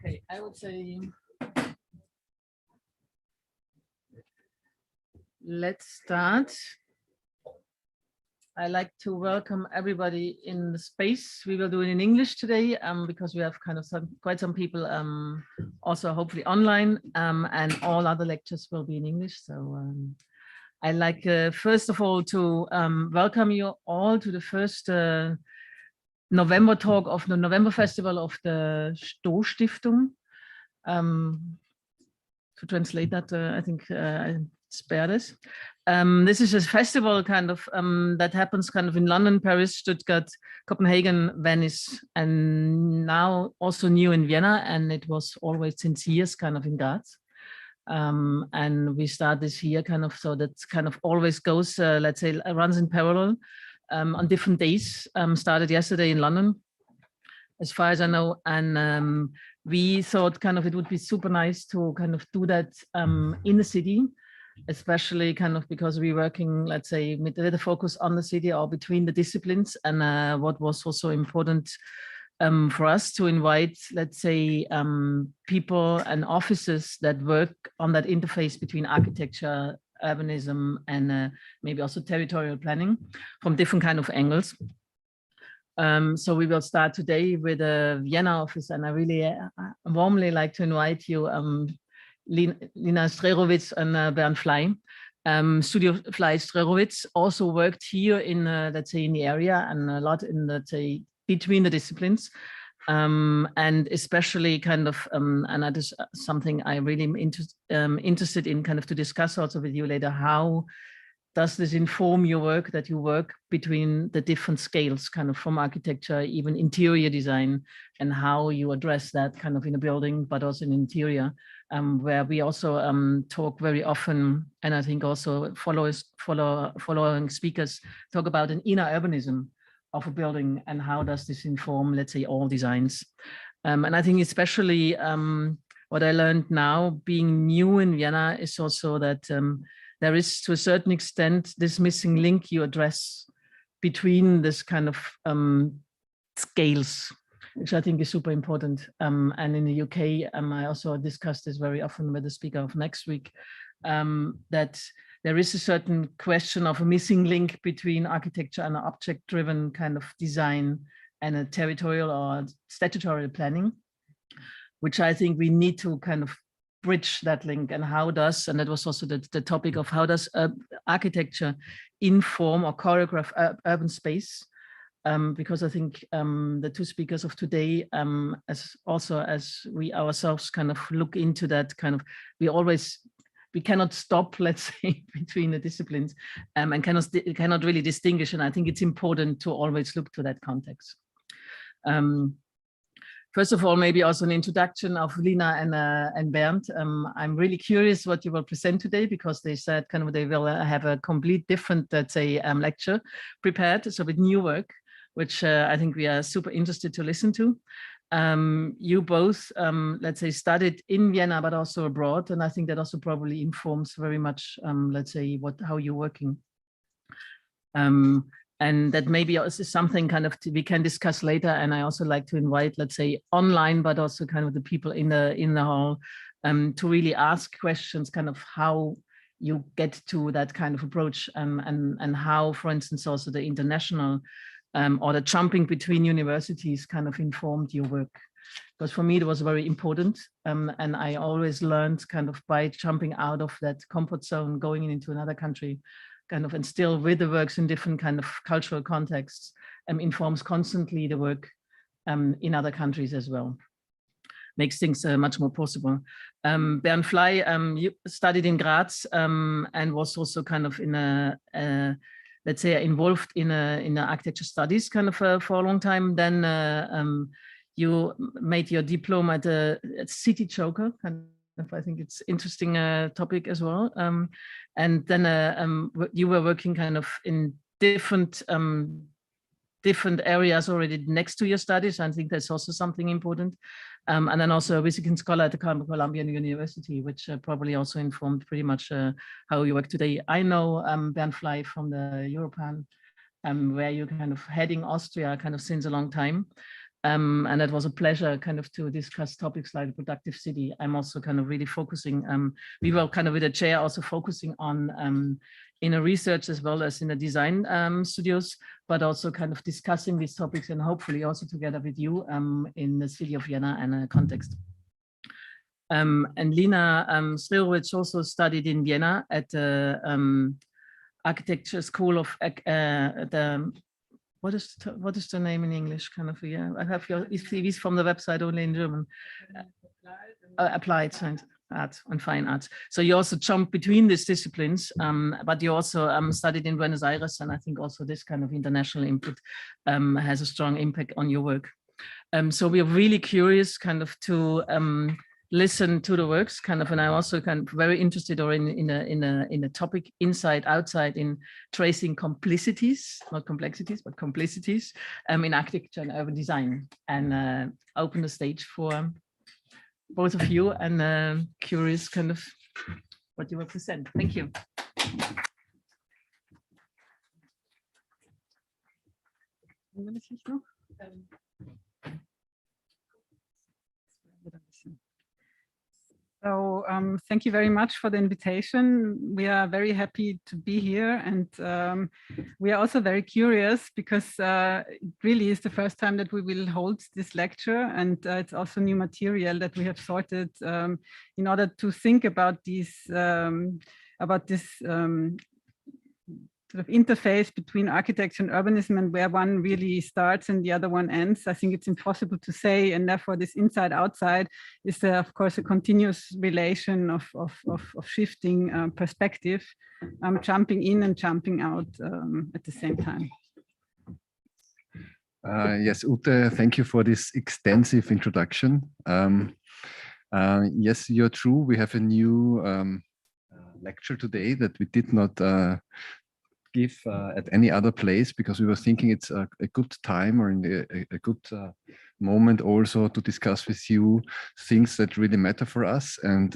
Okay, I would say let's start. I like to welcome everybody in the space. We will do it in English today because we have kind of quite some people also hopefully online and all other lectures will be in English. So I like first of all to welcome you all to the first November talk of the November Festival of the Sto-Stiftung. To translate that, I think I spare this. This is a festival kind of that happens kind of in London, Paris, Stuttgart, Copenhagen, Venice, and now also new in Vienna. And it was always since years kind of in Graz. And we start this year kind of, so that kind of always goes, let's say, runs in parallel on different days. Started yesterday in London, as far as I know. And we thought kind of it would be super nice to kind of do that in the city, especially kind of because we're working, let's say, with a focus on the city or between the disciplines. And what was also important for us to invite, let's say, people and offices that work on that interface between architecture, urbanism, and maybe also territorial planning from different kind of angles. So we will start today with the Vienna office, and I really warmly like to invite you, Lina Streeruwitz and Bernd Vlay. Studio Vlay Streeruwitz also worked here in, let's say, in the area and a lot in, let's say, between the disciplines. And especially kind of, and that is something I really am interested in kind of to discuss also with you later, how does this inform your work, that you work between the different scales, kind of from architecture, even interior design, and how you address that kind of in a building, but also in interior, where we also talk very often, and I think also following speakers talk about an inner urbanism of a building, and how does this inform, let's say, all designs. And I think especially what I learned now being new in Vienna is also that there is, to a certain extent, this missing link you address between this kind of scales, which I think is super important. And in the UK, I also discussed this very often with the speaker of next week, that there is a certain question of a missing link between architecture and object-driven kind of design and a territorial or statutory planning, which I think we need to kind of bridge that link. And how does, and that was also the topic of how does architecture inform or choreograph urban space? Because I think the two speakers of today, as we ourselves kind of look into that kind of, we cannot stop, let's say, between the disciplines and cannot really distinguish. And I think it's important to always look to that context. First of all, maybe also an introduction of Lina and Bernd. I'm really curious what you will present today, because they said kind of they will have a complete different, let's say, lecture prepared, so with new work, which I think we are super interested to listen to. You both, let's say, studied in Vienna, but also abroad, and I think that also probably informs very much, let's say, how you're working. And that maybe also something kind of we can discuss later. And I also like to invite, let's say, online, but also kind of the people in the hall to really ask questions, kind of how you get to that kind of approach, and how, for instance, also the international or the jumping between universities kind of informed your work. Because for me, it was very important. And I always learned kind of by jumping out of that comfort zone, going into another country, kind of, and still with the works in different kind of cultural contexts, informs constantly the work in other countries as well. Makes things much more possible. Bernd Vlay, you studied in Graz and was also kind of in let's say, involved in the architecture studies kind of for a long time. Then you made your diploma at City Joker, kind of, I think it's interesting topic as well. And then you were working kind of in different areas already next to your studies. I think that's also something important. And then also a visiting scholar at the Columbia University, which probably also informed pretty much how you work today. I know Bernd Vlay from the Europan, where you're kind of heading Austria kind of since a long time. And it was a pleasure kind of to discuss topics like productive city. I'm also kind of really focusing, we were kind of with a chair also focusing on inner research as well as in the design studios, but also kind of discussing these topics and hopefully also together with you in the city of Vienna and a context. And Lina Streeruwitz also studied in Vienna at the architecture school of what is the name in English? Kind of, yeah, I have your CVs from the website only in German. Applied science, arts and fine arts. So you also jump between these disciplines, but you also studied in Buenos Aires, and I think also this kind of international input has a strong impact on your work. So we are really curious kind of to listen to the works kind of, and I'm also kind of very interested or in a topic inside, outside in tracing complicities, not complexities, but complicities in architecture and urban design, and open the stage for both of you and curious kind of what you will present. Thank you. So thank you very much for the invitation. We are very happy to be here, and we are also very curious because it really is the first time that we will hold this lecture, and it's also new material that we have sorted in order to think about this sort of interface between architecture and urbanism, and where one really starts and the other one ends. I think it's impossible to say, and therefore this inside-outside is of course a continuous relation of shifting perspective, jumping in and jumping out at the same time. Yes, Ute, thank you for this extensive introduction. Yes, you're true. We have a new lecture today that we did not give at any other place, because we were thinking it's a good time or in a good moment also to discuss with you things that really matter for us. And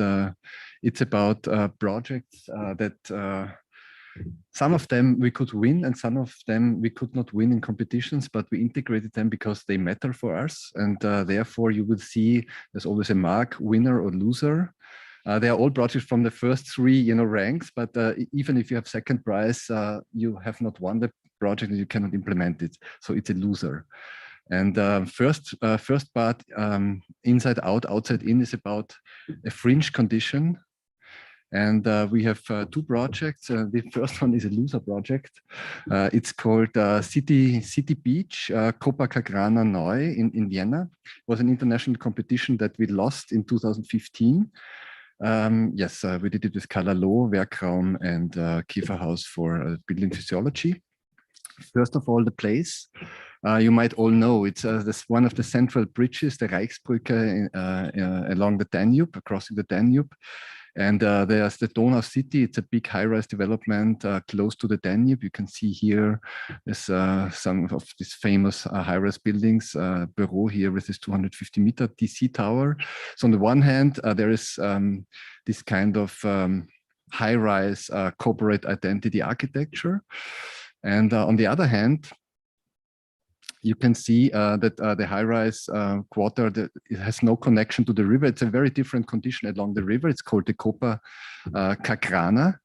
it's about projects that some of them we could win and some of them we could not win in competitions, but we integrated them because they matter for us. And therefore you will see there's always a mark, winner or loser. They are all projects from the first three, ranks, but even if you have second prize, you have not won the project and you cannot implement it. So it's a loser. And first part, inside out, outside in, is about a fringe condition. And we have two projects. The first one is a loser project. It's called City Beach, Copacabana Neu in Vienna. It was an international competition that we lost in 2015. Yes, we did it with Kalalo, Werkraum, and Kieferhaus for building physiology. First of all, the place. You might all know it's this one of the central bridges, the Reichsbrücke along the Danube, crossing the Danube. And there's the Donau City. It's a big high-rise development close to the Danube. You can see here there's some of these famous high-rise buildings. Bureau here with this 250-meter DC tower. So on the one hand, there is this kind of high-rise corporate identity architecture. And on the other hand, you can see that the high-rise quarter, it has no connection to the river. It's a very different condition along the river. It's called the Copacabana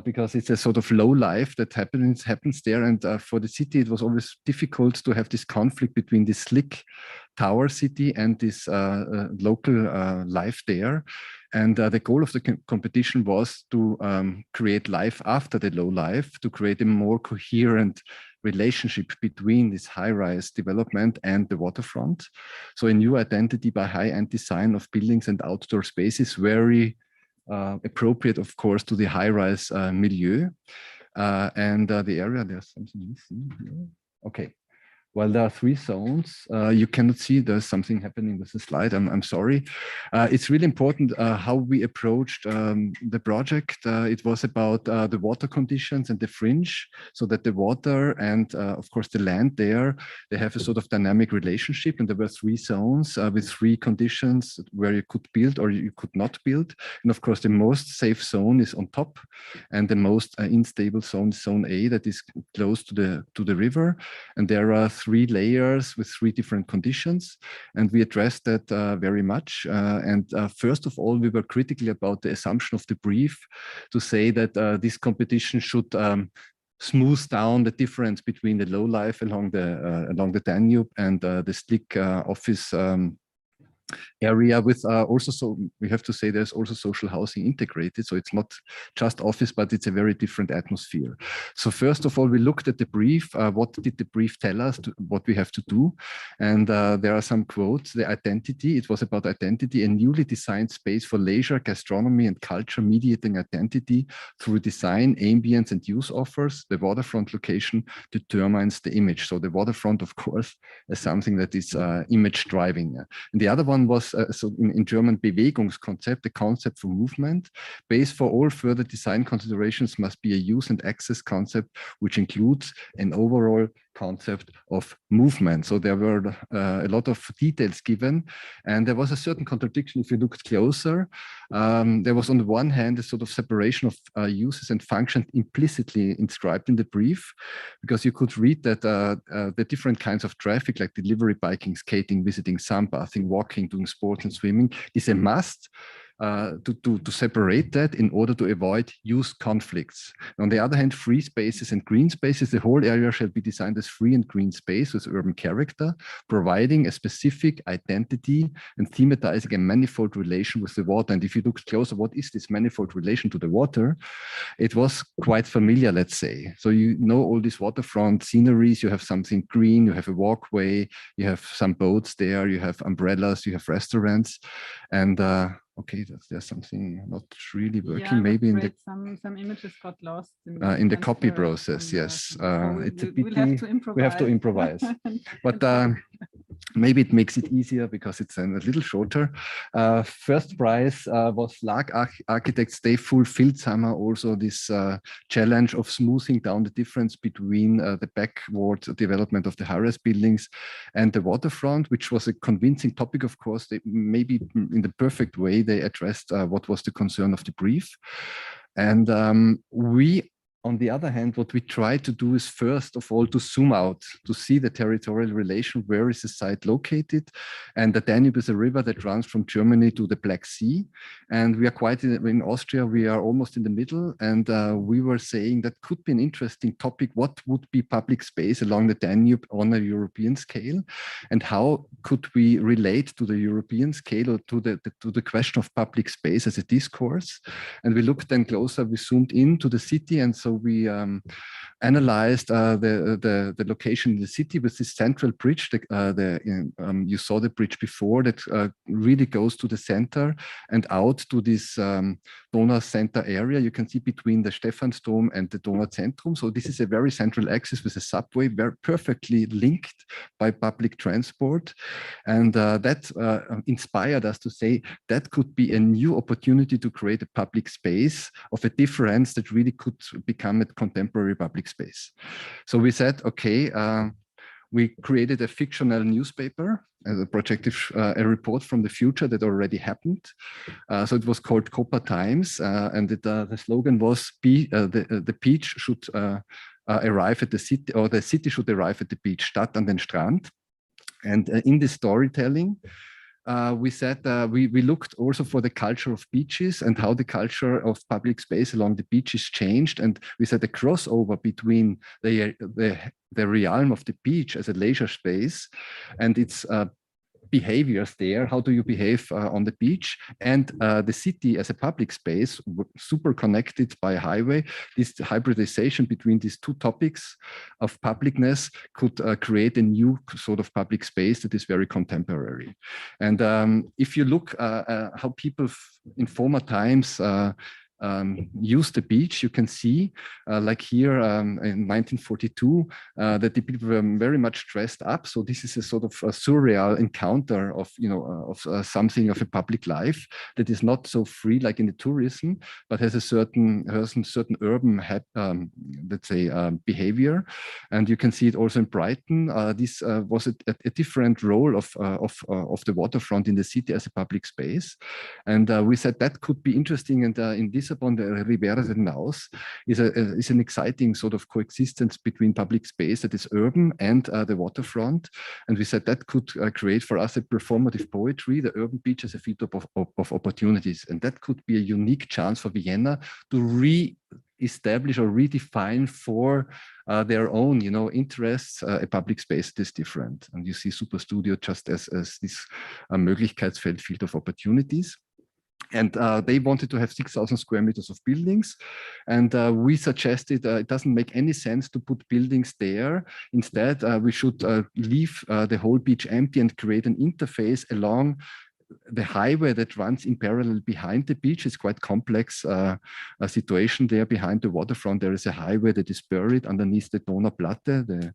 because it's a sort of low life that happens there. And for the city, it was always difficult to have this conflict between this slick tower city and this local life there. And the goal of the competition was to create life after the low life, to create a more coherent relationship between this high-rise development and the waterfront. So a new identity by high-end design of buildings and outdoor spaces, very appropriate, of course, to the high-rise milieu. And the area, there's something missing here. Okay. Well, there are three zones. You cannot see there's something happening with the slide. I'm sorry. It's really important how we approached the project. It was about the water conditions and the fringe, so that the water and, of course, the land there, they have a sort of dynamic relationship. And there were three zones with three conditions where you could build or you could not build. And of course, the most safe zone is on top, and the most unstable zone is zone A, that is close to the river. And there are 3 layers with 3 different conditions, and we addressed that very much. First of all, we were critical about the assumption of the brief to say that this competition should smooth down the difference between the low life along the Danube and the slick office area with also, so we have to say there's also social housing integrated. So it's not just office, but it's a very different atmosphere. So first of all, we looked at the brief. What did the brief tell us what we have to do? And there are some quotes. The identity, it was about identity, a newly designed space for leisure, gastronomy and culture mediating identity through design, ambience and use offers. The waterfront location determines the image. So the waterfront, of course, is something that is image driving. And the other one was so in German Bewegungskonzept, the concept for movement. Base for all further design considerations must be a use and access concept, which includes an overall concept of movement. So there were a lot of details given, and there was a certain contradiction if you looked closer. There was on the one hand a sort of separation of uses and functions implicitly inscribed in the brief, because you could read that the different kinds of traffic like delivery, biking, skating, visiting, sunbathing, walking, doing sports and swimming is a must. To separate that in order to avoid use conflicts. On the other hand, free spaces and green spaces, the whole area shall be designed as free and green space with urban character, providing a specific identity and thematizing a manifold relation with the water. And if you look closer, what is this manifold relation to the water? It was quite familiar, let's say. So you know all these waterfront sceneries, you have something green, you have a walkway, you have some boats there, you have umbrellas, you have restaurants, and okay, there's something not really working. Yeah, maybe in the some images got lost in the copy process. Yes, it's a pity. We'll have to improvise. We have to improvise, but maybe it makes it easier because it's a little shorter. First prize was Vlay Architects. They fulfilled somehow also this challenge of smoothing down the difference between the backward development of the high-rise buildings and the waterfront, which was a convincing topic. Of course, they maybe in the perfect way they addressed what was the concern of the brief. And we, on the other hand, what we try to do is first of all to zoom out, to see the territorial relation, where is the site located. And the Danube is a river that runs from Germany to the Black Sea. And we are quite in Austria, we are almost in the middle. And we were saying that could be an interesting topic. What would be public space along the Danube on a European scale? And how could we relate to the European scale or to the question of public space as a discourse? And we looked then closer, we zoomed into the city. And so we analyzed the location in the city with this central bridge. You saw the bridge before that really goes to the center and out to this Donau Center area. You can see between the Stephansdom and the Donauzentrum. So this is a very central axis with a subway, very perfectly linked by public transport. And that inspired us to say that could be a new opportunity to create a public space of a difference that really could become a contemporary public space. So we said, okay, we created a fictional newspaper, a projective a report from the future that already happened. So it was called Copa Times, and the slogan was the beach should arrive at the city, or the city should arrive at the beach, Stadt an den Strand. And in this storytelling, we said we looked also for the culture of beaches and how the culture of public space along the beaches changed. And we said a crossover between the realm of the beach as a leisure space and its behaviors there. How do you behave on the beach? And the city as a public space, super connected by a highway. This hybridization between these two topics of publicness could create a new sort of public space that is very contemporary. And if you look how people in former times use the beach, you can see like here in 1942 that the people were very much dressed up. So this is a sort of a surreal encounter of something of a public life that is not so free like in the tourism, but has a certain urban let's say behavior. And you can see it also in Brighton. This was a different role of the waterfront in the city as a public space. And we said that could be interesting. And in this Lissabon, the Ribera del Naus, is an exciting sort of coexistence between public space that is urban and the waterfront. And we said that could create for us a performative poetry, the urban beach as a field of opportunities. And that could be a unique chance for Vienna to re-establish or redefine for their own, interests, a public space that is different. And you see Superstudio just as this Möglichkeitsfeld, field of opportunities. And they wanted to have 6,000 square meters of buildings. And we suggested it doesn't make any sense to put buildings there. Instead, we should leave the whole beach empty and create an interface along the highway that runs in parallel behind the beach. Is quite complex situation there behind the waterfront. There is a highway that is buried underneath the Donauplatte.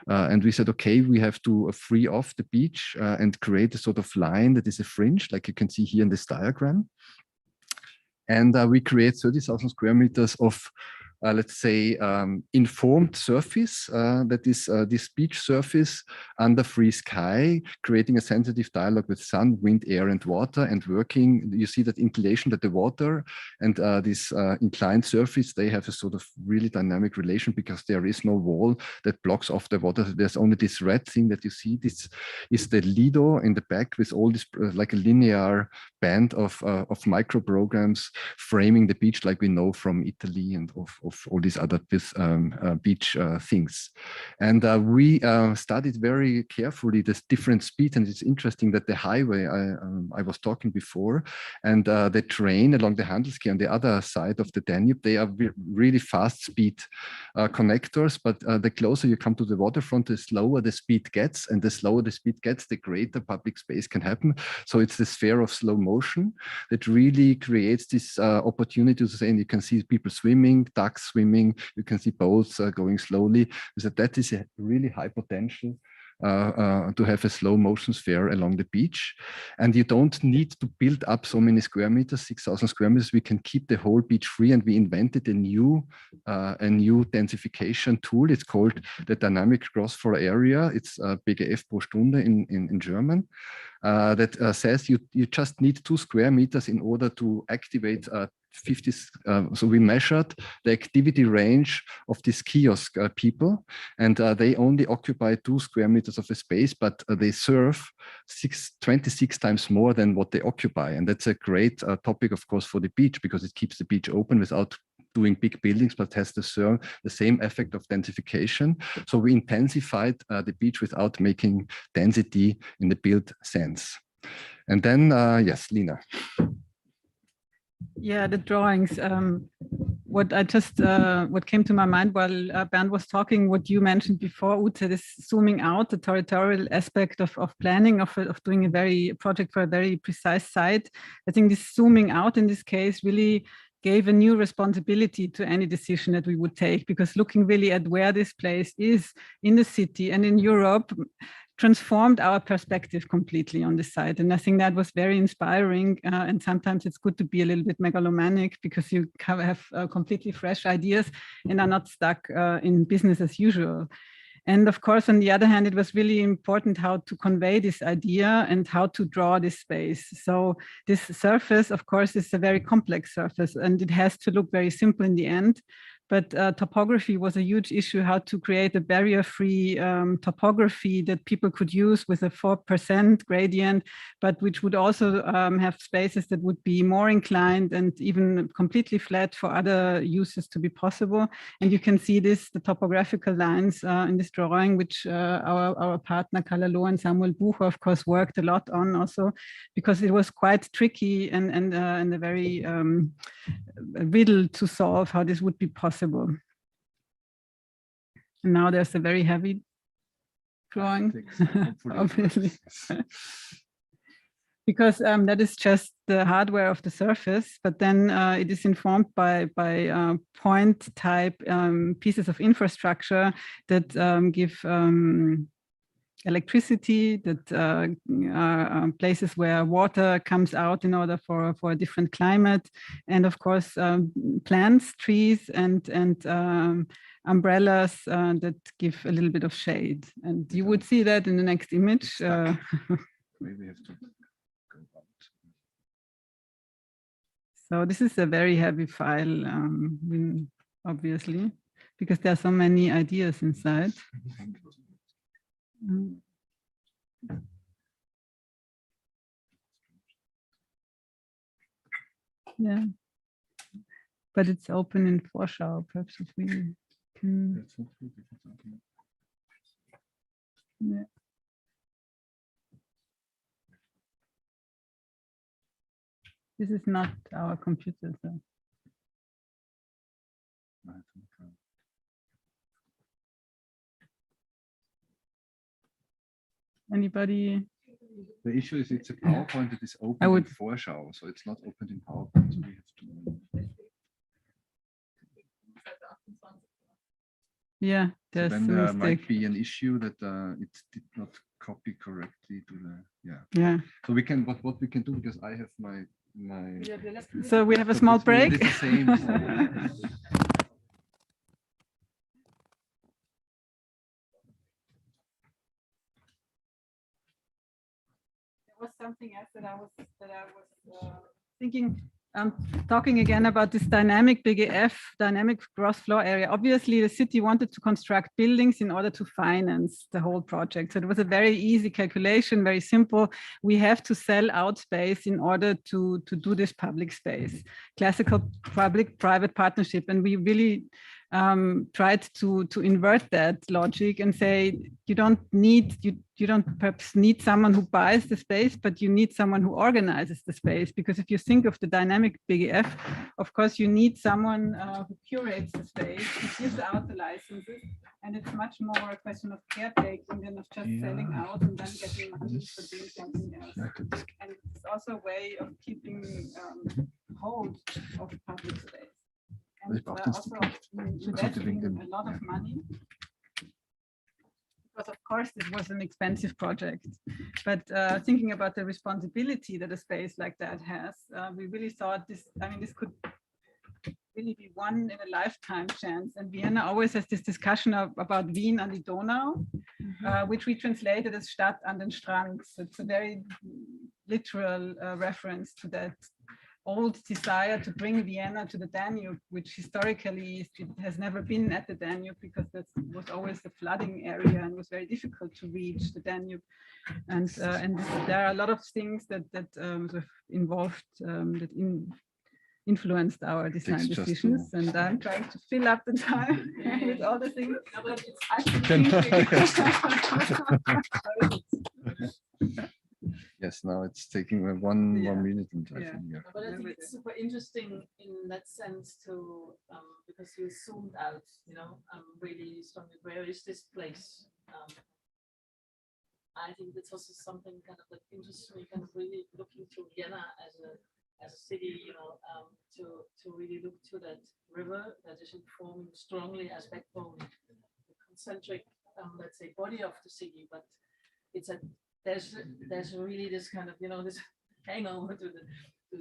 And we said, okay, we have to free off the beach and create a sort of line that is a fringe, like you can see here in this diagram. And we create 30,000 square meters of let's say, informed surface, that is this beach surface under free sky, creating a sensitive dialogue with sun, wind, air, and water, and working. You see that inclination that the water and this inclined surface, they have a sort of really dynamic relation because there is no wall that blocks off the water. There's only this red thing that you see. This is the Lido in the back with all this like a linear band of micro programs framing the beach like we know from Italy and of all these other beach things. And we studied very carefully this different speed, and it's interesting that the highway I was talking before and the train along the Handelskeh on the other side of the Danube, they are really fast speed connectors, but the closer you come to the waterfront, the slower the speed gets, and the slower the speed gets, the greater public space can happen. So it's the sphere of slow motion that really creates this opportunity to say, and you can see people swimming, ducks swimming, you can see boats going slowly. So that is a really high potential to have a slow motion sphere along the beach. And you don't need to build up so many square meters, 6,000 square meters. We can keep the whole beach free, and we invented a new densification tool. It's called the dynamic gross floor area. It's BGF pro Stunde in German. That says you just need 2 square meters in order to activate 50. So we measured the activity range of these kiosk people, and they only occupy 2 square meters of the space, but they serve 26 times more than what they occupy. And that's a great topic, of course, for the beach, because it keeps the beach open without doing big buildings, but has the same effect of densification. So we intensified the beach without making density in the built sense. And then, yes, Lina. Yeah, the drawings. What came to my mind while Bernd was talking, what you mentioned before, Ute, is zooming out, the territorial aspect of planning, of doing a project for a very precise site. I think this zooming out in this case really gave a new responsibility to any decision that we would take, because looking really at where this place is in the city and in Europe transformed our perspective completely on this site. And I think that was very inspiring. And sometimes it's good to be a little bit megalomaniac, because you have completely fresh ideas and are not stuck in business as usual. And of course, on the other hand, it was really important how to convey this idea and how to draw this space. So this surface, of course, is a very complex surface, and it has to look very simple in the end. But topography was a huge issue, how to create a barrier-free topography that people could use with a 4% gradient, but which would also have spaces that would be more inclined and even completely flat for other uses to be possible. And you can see this, the topographical lines in this drawing, which our partner Kalalo and Samuel Bucher, of course, worked a lot on also, because it was quite tricky and a very riddle to solve how this would be possible. And now there's a very heavy drawing, obviously, because that is just the hardware of the surface, but then it is informed by point type pieces of infrastructure that give electricity, that are places where water comes out in order for a different climate, and of course plants, trees, and umbrellas that give a little bit of shade. And you would see that in the next image. Maybe we have to go out. So this is a very heavy file, obviously, because there are so many ideas inside. Yeah, but it's open in Vorschau. Perhaps if we can. Yeah. This is not our computer, so. Anybody? The issue is it's a PowerPoint that is open in Vorschau, so it's not open in PowerPoint. So we have to. Yeah, there's so then there might be an issue that it did not copy correctly to the yeah. So we can what we can do, because I have my so we have a small break. It's the same. There was something else that I was thinking. Talking again about this dynamic BGF, dynamic gross floor area. Obviously, the city wanted to construct buildings in order to finance the whole project. So it was a very easy calculation, very simple. We have to sell out space in order to do this public space, classical public-private partnership. And we really tried to invert that logic and say, you don't perhaps need someone who buys the space, but you need someone who organizes the space. Because if you think of the dynamic BGF, of course, you need someone who curates the space, who gives out the licenses. And it's much more a question of caretaking than of just selling out and then getting money for doing something else. And it's also a way of keeping hold of public space. And also investing a lot of money. Because of course it was an expensive project, but thinking about the responsibility that a space like that has, we really thought this, I mean, this could really be one in a lifetime chance. And Vienna always has this discussion about Wien an die Donau, which we translated as Stadt an den Strand. So it's a very literal reference to that old desire to bring Vienna to the Danube, which historically it has never been at the Danube, because that was always the flooding area and was very difficult to reach the Danube. And there are a lot of things that sort of involved, that influenced our design decisions. And I'm trying to fill up the time with all the things. But it's Yes, now it's taking one minute and I think, But I think it's super interesting in that sense to because you zoomed out, you know, really strongly. Where is this place? I think that's also something kind of that interests me, kind of really looking to Vienna as a city, you know, to really look to that river that is informing strongly as backbone, the concentric, let's say, body of the city, but it's a there's really this kind of, you know, this hangover to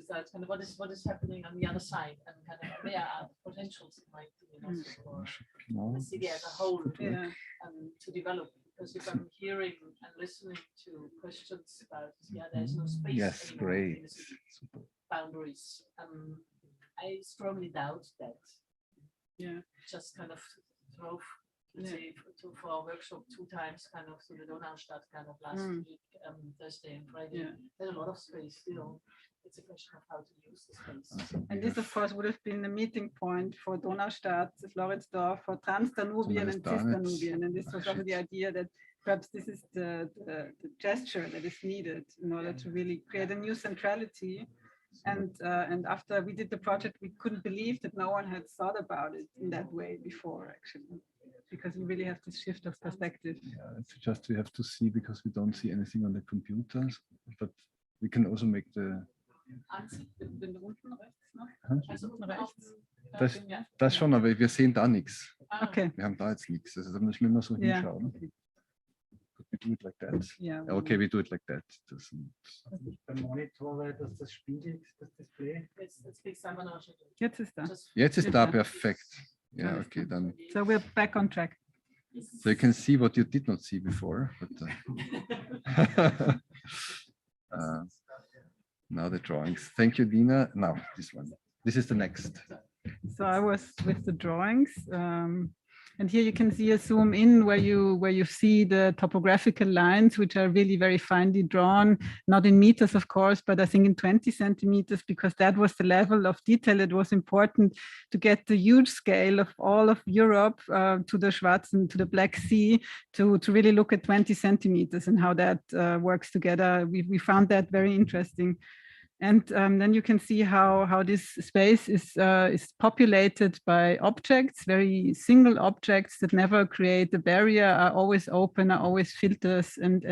that kind of what is happening on the other side, and kind of where are the potentials it might be, you know, for the city as a whole to develop. Because if I'm hearing and listening to questions about there's no space anymore in the city boundaries, I strongly doubt that. Just kind of drove. Let's say for our workshop 2 times kind of to the Donaustadt kind of last week, Thursday and Friday. There's a lot of space, you know. It's a question of how to use the space. And this, of course, would have been the meeting point for Donaustadt, Floridsdorf, for Trans-Danubian and Cis-Danubian. And this was also the idea that perhaps this is the gesture that is needed in order to really create a new centrality. And after we did the project, we couldn't believe that no one had thought about it in that way before, actually. Because we really have this shift of perspective. Yeah, it's just we have to see, because we don't see anything on the computers, but we can also make the. Das schon, aber wir sehen da nichts. Okay. Wir haben da jetzt nichts. Also da müssen wir immer so hinschauen. We do it like that. Yeah. Okay, we do it like that. Beim Monitor, dass das spiegelt, das Display. Jetzt ist da. Jetzt ist da, perfekt. Yeah, okay, then. So we're back on track. So you can see what you did not see before. But, Now the drawings. Thank you, Lina. Now this one. This is the next. So I was with the drawings, and here you can see a zoom in where you see the topographical lines, which are really very finely drawn, not in meters, of course, but I think in 20 centimeters, because that was the level of detail that was important to get the huge scale of all of Europe to the Schwarzen, to the Black Sea, to really look at 20 centimeters and how that works together. We found that very interesting. And then you can see how this space is populated by objects, very single objects that never create a barrier, are always open, are always filters and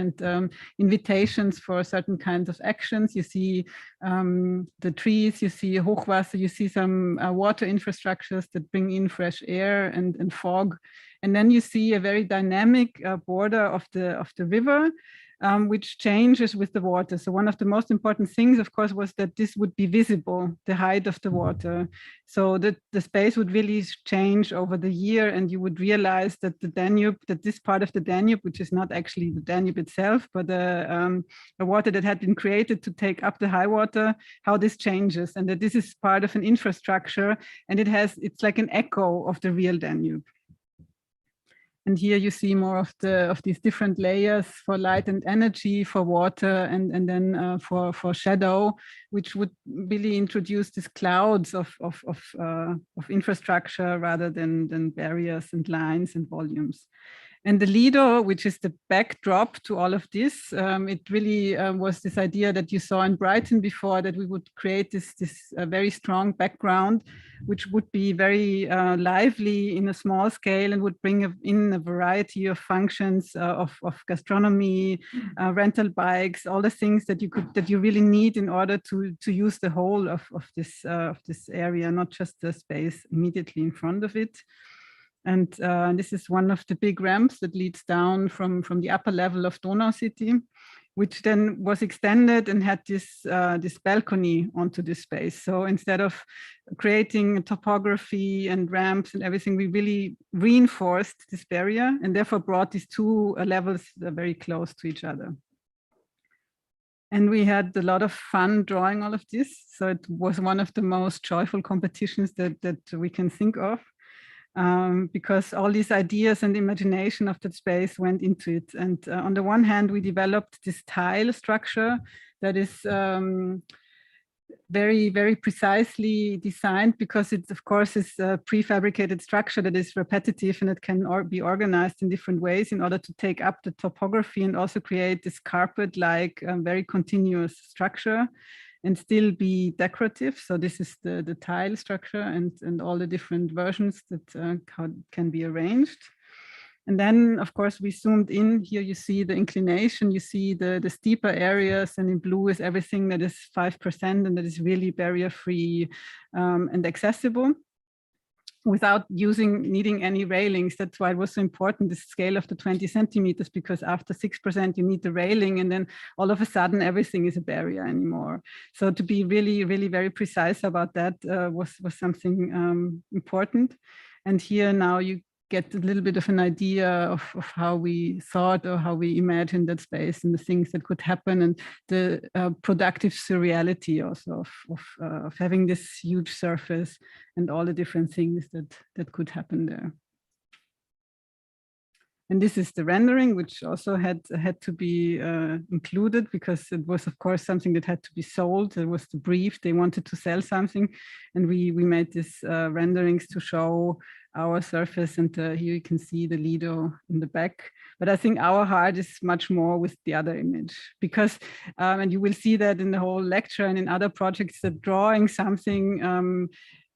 invitations for certain kinds of actions. You see the trees, you see Hochwasser, you see some water infrastructures that bring in fresh air and fog. And then you see a very dynamic border of the river, which changes with the water. So one of the most important things, of course, was that this would be visible, the height of the water, so that the space would really change over the year, and you would realize that the Danube, that this part of the Danube, which is not actually the Danube itself, but a water that had been created to take up the high water, how this changes, and that this is part of an infrastructure, and it's like an echo of the real Danube. And here you see more of these different layers for light and energy, for water, and then for shadow, which would really introduce these clouds of infrastructure rather than barriers and lines and volumes. And the Lido, which is the backdrop to all of this, it really was this idea that you saw in Brighton before, that we would create this very strong background, which would be very lively in a small scale and would bring in a variety of functions of gastronomy, rental bikes, all the things that you really need in order to use the whole of this area, not just the space immediately in front of it. And this is one of the big ramps that leads down from the upper level of Donau City, which then was extended and had this balcony onto this space. So instead of creating topography and ramps and everything, we really reinforced this barrier and therefore brought these two levels very close to each other. And we had a lot of fun drawing all of this. So it was one of the most joyful competitions that we can think of. Because all these ideas and imagination of that space went into it. And on the one hand, we developed this tile structure that is very, very precisely designed, because it, of course, is a prefabricated structure that is repetitive and it can be organized in different ways in order to take up the topography and also create this carpet-like very continuous structure and still be decorative. So this is the tile structure and all the different versions that can be arranged. And then, of course, we zoomed in. Here you see the inclination, you see the steeper areas, and in blue is everything that is 5% and that is really barrier-free and accessible, without needing any railings. That's why it was so important, the scale of the 20 centimeters, because after 6% you need the railing, and then all of a sudden everything is a barrier anymore. So to be really, really very precise about that was something important. And here now you get a little bit of an idea of how we thought or how we imagined that space and the things that could happen, and the productive surreality also of having this huge surface and all the different things that could happen there. And this is the rendering, which also had to be included, because it was, of course, something that had to be sold. It was the brief. They wanted to sell something, and we made these renderings to show our surface. And here you can see the Lido in the back. But I think our heart is much more with the other image, because, and you will see that in the whole lecture and in other projects, that drawing something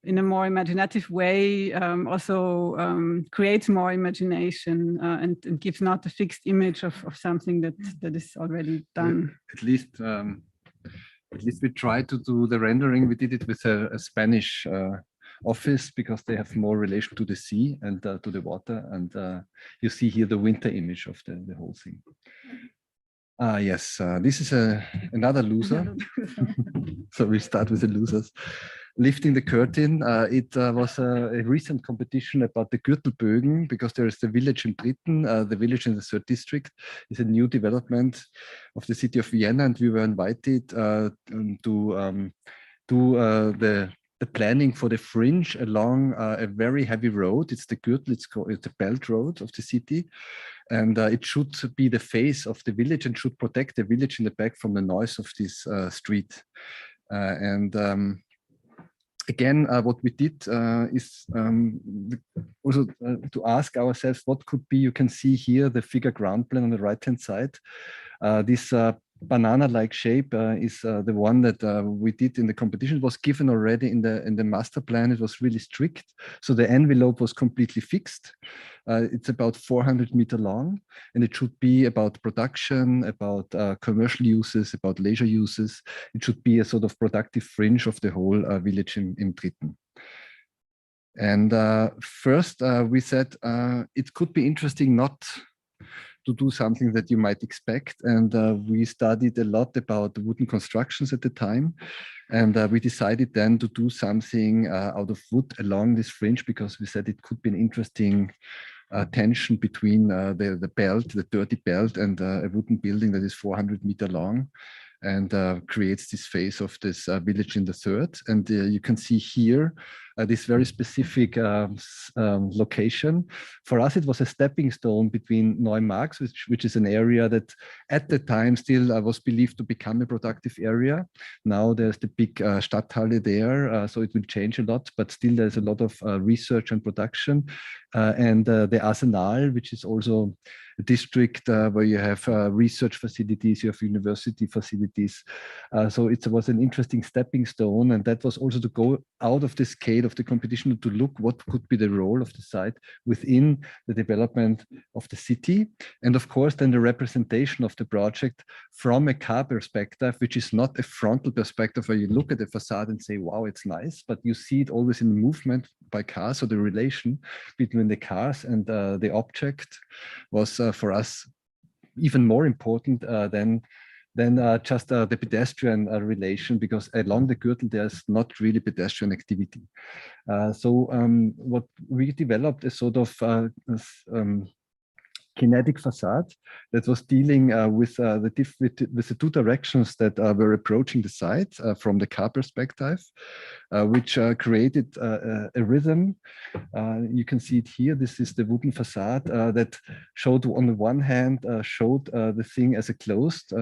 in a more imaginative way also creates more imagination and gives not a fixed image of something that is already done. At least we tried to do the rendering. We did it with a Spanish office, because they have more relation to the sea and to the water. And you see here the winter image of the whole thing. Yes, this is another loser. So we start with the losers. lifting the curtain. It was a recent competition about the Gürtelbögen, because there is the village in Britain, the village in the 3rd district is a new development of the city of Vienna, and we were invited to do the planning for the fringe along a very heavy road. It's the Gürtel, it's the belt road of the city. And it should be the face of the village and should protect the village in the back from the noise of this street. Again, what we did is also to ask ourselves what could be, you can see here the figure ground plan on the right-hand side. This banana-like shape is the one that we did in the competition. It was given already in the master plan. It was really strict. So the envelope was completely fixed. It's about 400 meters long, and it should be about production, about commercial uses, about leisure uses. It should be a sort of productive fringe of the whole village in Britain. And first we said it could be interesting not to do something that you might expect. And we studied a lot about wooden constructions at the time. And we decided then to do something out of wood along this fringe, because we said it could be an interesting tension between the belt, the dirty belt, and a wooden building that is 400 meters long and creates this face of this village in the 3rd. And you can see here this very specific location. For us, it was a stepping stone between Neumarkt, which is an area that at the time still was believed to become a productive area. Now there's the big Stadthalle there, so it will change a lot, but still there's a lot of research and production. And the Arsenal, which is also a district where you have research facilities, you have university facilities. So it was an interesting stepping stone, and that was also to go out of the scale of the competition to look what could be the role of the site within the development of the city. And of course, then the representation of the project from a car perspective, which is not a frontal perspective where you look at the facade and say, wow, it's nice, but you see it always in movement by cars. So the relation between the cars and the object was for us even more important than just the pedestrian relation, because along the Gürtel there's not really pedestrian activity. So what we developed a sort of kinetic facade that was dealing with the two directions that were approaching the site from the car perspective, which created a rhythm. You can see it here. This is the wooden facade that showed, on the one hand, showed the thing as a closed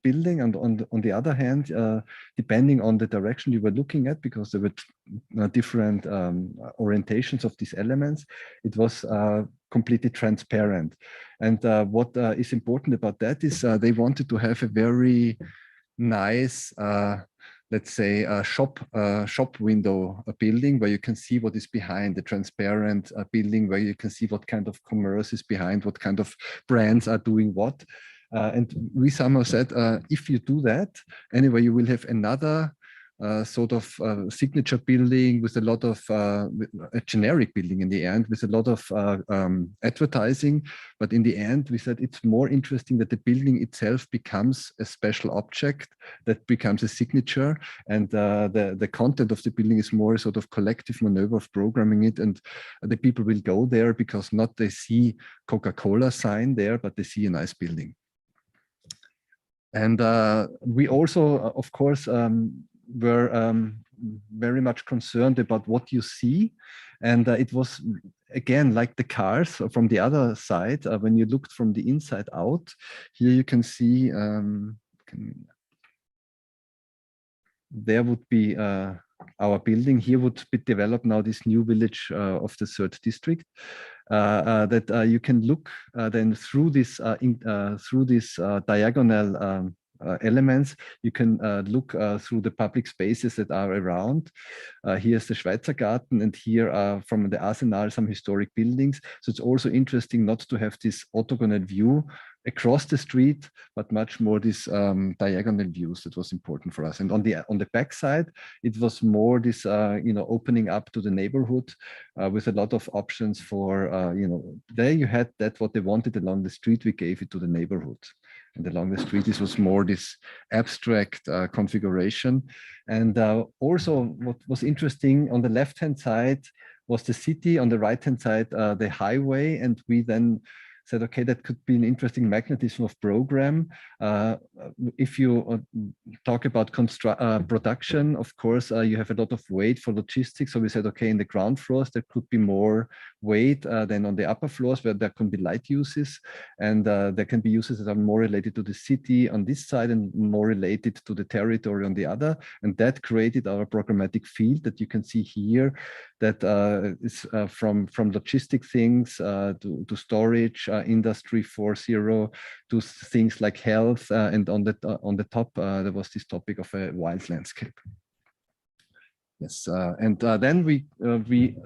building, and on the other hand, depending on the direction you were looking at, because there were different orientations of these elements, it was completely transparent. And what is important about that is they wanted to have a very nice, let's say, shop window building where you can see what is behind, the transparent building where you can see what kind of commerce is behind, what kind of brands are doing what. And we somehow said, if you do that, anyway, you will have another sort of signature building with a lot of a generic building in the end, with a lot of advertising. But in the end, we said it's more interesting that the building itself becomes a special object that becomes a signature, and the content of the building is more a sort of collective maneuver of programming it, and the people will go there because not they see Coca-Cola sign there, but they see a nice building. And we also, of course, were very much concerned about what you see. And it was, again, like the cars from the other side, when you looked from the inside out, here you can see, there would be our building. Here would be developed now this new village of the 3rd district, that you can look then through this diagonal elements. You can look through the public spaces that are around. Here's the Schweizer Garten, and here from the Arsenal some historic buildings. So it's also interesting not to have this orthogonal view across the street, but much more this diagonal views that was important for us. And on the back side, it was more this opening up to the neighborhood with a lot of options for there you had that what they wanted along the street, we gave it to the neighborhood. And along the street, this was more this abstract configuration. And also what was interesting on the left-hand side was the city, on the right-hand side, the highway. And we then said, okay, that could be an interesting magnetism of program. If you talk about production, of course, you have a lot of weight for logistics. So we said, okay, in the ground floors, there could be more weight than on the upper floors where there can be light uses. And there can be uses that are more related to the city on this side and more related to the territory on the other. And that created our programmatic field that you can see here, that is from logistic things to storage, industry 4.0 to things like health, and on the top there was this topic of a wild landscape. Yes, and then we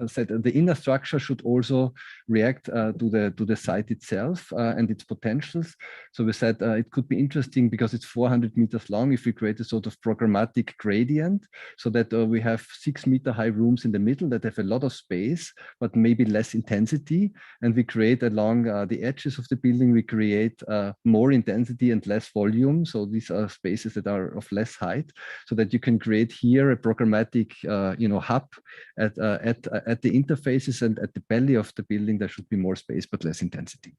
said the inner structure should also react to the site itself and its potentials. So we said it could be interesting because it's 400 meters long if we create a sort of programmatic gradient, so that we have 6-meter high rooms in the middle that have a lot of space, but maybe less intensity. And we create along the edges of the building, we create more intensity and less volume. So these are spaces that are of less height, so that you can create here a programmatic hub at the interfaces, and at the belly of the building there should be more space but less intensity.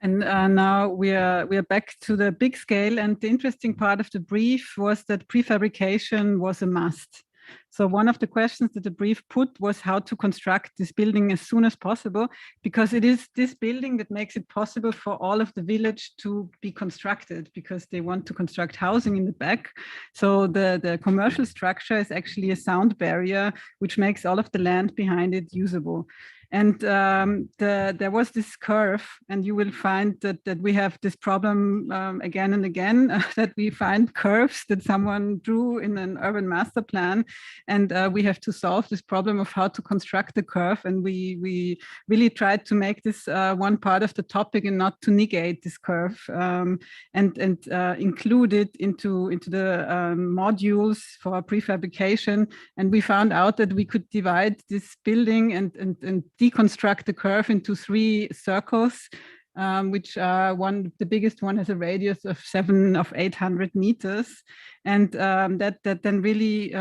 And now we are back to the big scale, and the interesting part of the brief was that prefabrication was a must. So one of the questions that the brief put was how to construct this building as soon as possible, because it is this building that makes it possible for all of the village to be constructed, because they want to construct housing in the back. So the commercial structure is actually a sound barrier, which makes all of the land behind it usable. And there was this curve, and you will find that we have this problem again and again, that we find curves that someone drew in an urban master plan, and we have to solve this problem of how to construct the curve. And we really tried to make this one part of the topic and not to negate this curve, and include it into the modules for prefabrication. And we found out that we could divide this building and deconstruct the curve into 3 circles, which the biggest one has a radius of 800 meters. And that then really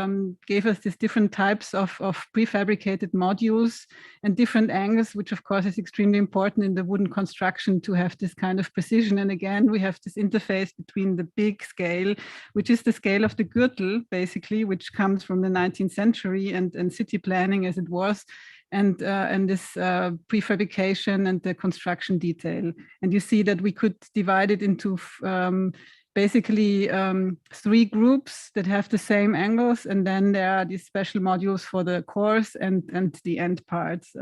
gave us these different types of prefabricated modules and different angles, which of course is extremely important in the wooden construction to have this kind of precision. And again, we have this interface between the big scale, which is the scale of the Gürtel, basically, which comes from the 19th century and city planning as it was, and this prefabrication and the construction detail. And you see that we could divide it into basically 3 groups that have the same angles, and then there are these special modules for the cores and the end parts.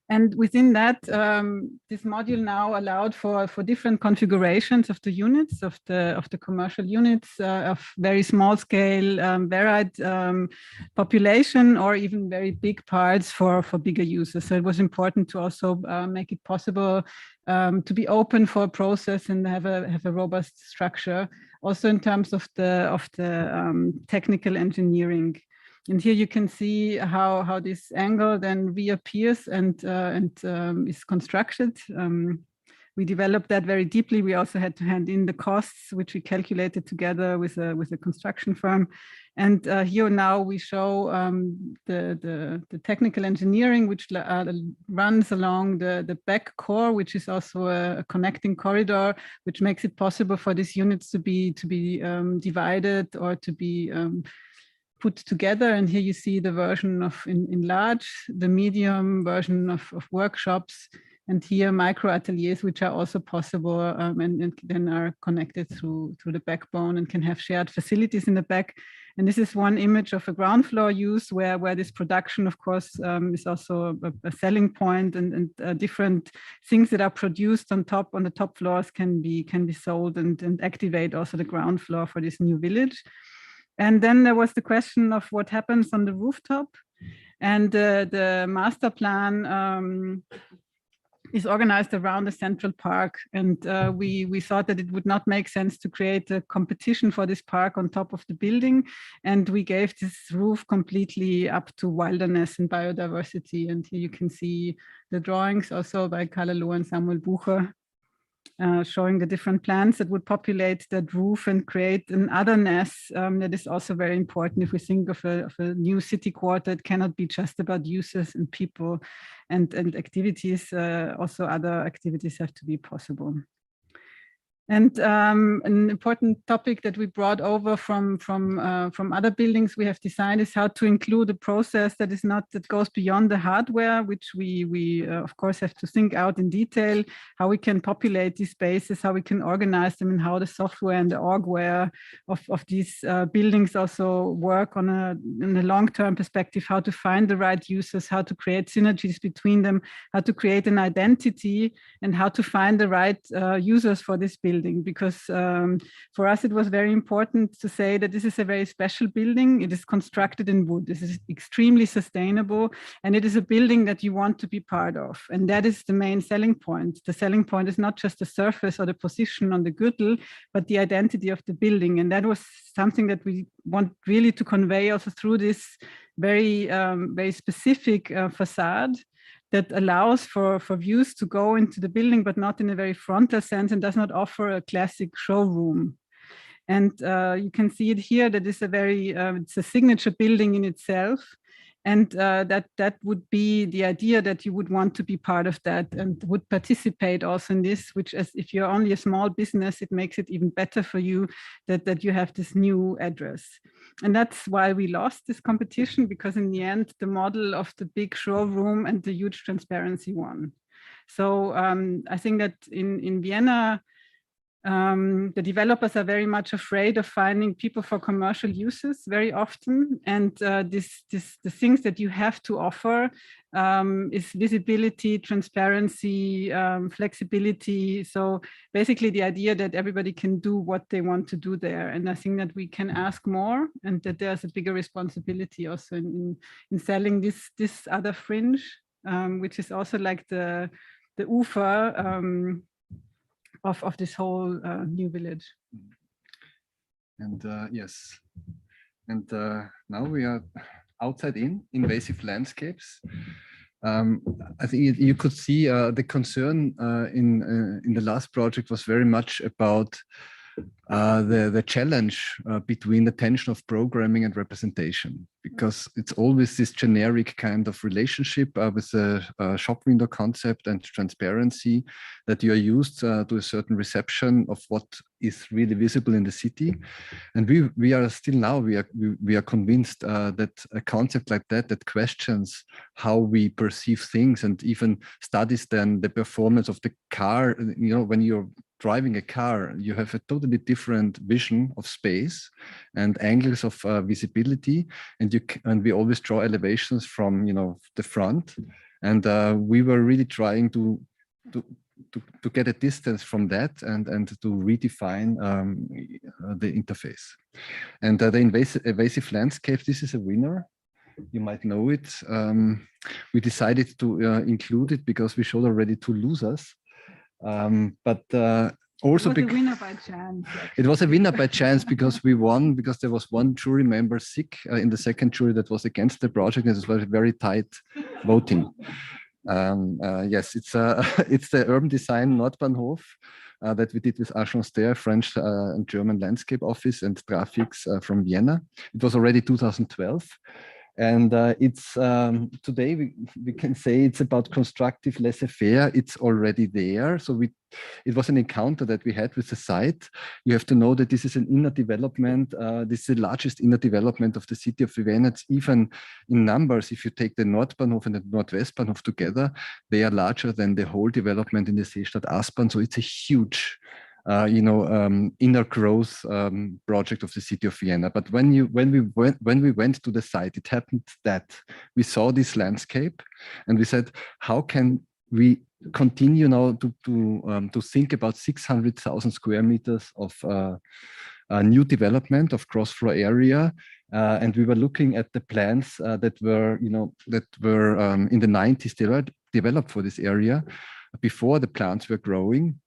And within that, this module now allowed for different configurations of the units, of the commercial units, of very small scale, varied population, or even very big parts for bigger users. So it was important to also make it possible to be open for a process and have a robust structure, also in terms of the technical engineering. And here you can see how this angle then reappears and is constructed. We developed that very deeply. We also had to hand in the costs, which we calculated together with a construction firm. And here now we show the technical engineering, which runs along the back core, which is also a connecting corridor, which makes it possible for these units to be divided or to be put together. And here you see the version of in large, the medium version of workshops, and here micro ateliers, which are also possible and then are connected through the backbone and can have shared facilities in the back. And this is one image of a ground floor use where this production, of course, is also a selling point, and different things that are produced on the top floors can be sold and activate also the ground floor for this new village. And then there was the question of what happens on the rooftop. And the master plan is organized around a central park. And we thought that it would not make sense to create a competition for this park on top of the building. And we gave this roof completely up to wilderness and biodiversity. And here you can see the drawings also by Carla Loh and Samuel Bucher, showing the different plants that would populate that roof and create an otherness that is also very important. If we think of a new city quarter, it cannot be just about uses and people and activities. Also other activities have to be possible. And an important topic that we brought over from other buildings we have designed is how to include a process that goes beyond the hardware, which we of course have to think out in detail, how we can populate these spaces, how we can organize them, and how the software and the orgware of these buildings also work in a long-term perspective, how to find the right users, how to create synergies between them, how to create an identity, and how to find the right users for this building. Because for us, it was very important to say that this is a very special building. It is constructed in wood. This is extremely sustainable, and it is a building that you want to be part of. And that is the main selling point. The selling point is not just the surface or the position on the Gürtel, but the identity of the building. And that was something that we want really to convey also through this very, very specific facade that allows for views to go into the building, but not in a very frontal sense, and does not offer a classic showroom. And you can see it here, that is a very, it's a signature building in itself. And that would be the idea, that you would want to be part of that and would participate also in this, which, as if you're only a small business, it makes it even better for you that you have this new address. And that's why we lost this competition, because in the end, the model of the big showroom and the huge transparency won. So I think that in Vienna, the developers are very much afraid of finding people for commercial uses very often. And the things that you have to offer is visibility, transparency, flexibility. So basically the idea that everybody can do what they want to do there. And I think that we can ask more, and that there's a bigger responsibility also in selling this other fringe, which is also like the Ufer, of this whole new village. And yes, and now we are outside in invasive landscapes. I think you could see the concern in the last project was very much about the challenge between the tension of programming and representation, because it's always this generic kind of relationship with the shop window concept and transparency that you are used to a certain reception of what is really visible in the city. And we are still now, we are convinced that a concept like that questions how we perceive things, and even studies then the performance of the car. You know, when you're driving a car, you have a totally different vision of space and angles of visibility, and we always draw elevations from, you know, the front, and we were really trying to get a distance from that and to redefine the interface. And the invasive landscape, this is a winner. You might know it. We decided to include it because we showed already 2 losers. But also it was a winner by chance. It was a winner by chance because we won, because there was one jury member sick in the second jury that was against the project, and it was very tight voting. Yes, it's the urban design Nordbahnhof that we did with Agence d'Air, French and German landscape office, and Trafix from Vienna. It was already 2012. And it's today we can say it's about constructive laissez-faire. It's already there. So it was an encounter that we had with the site. You have to know that this is an inner development. This is the largest inner development of the city of Vienna. It's even in numbers. If you take the Nordbahnhof and the Nordwestbahnhof together, they are larger than the whole development in the Seestadt Aspern. So it's a huge inner growth project of the city of Vienna. But when we went to the site, it happened that we saw this landscape, and we said, how can we continue now to think about 600,000 square meters of new development of cross floor area, and we were looking at the plans that were in the 90s developed for this area. before the plants were growing.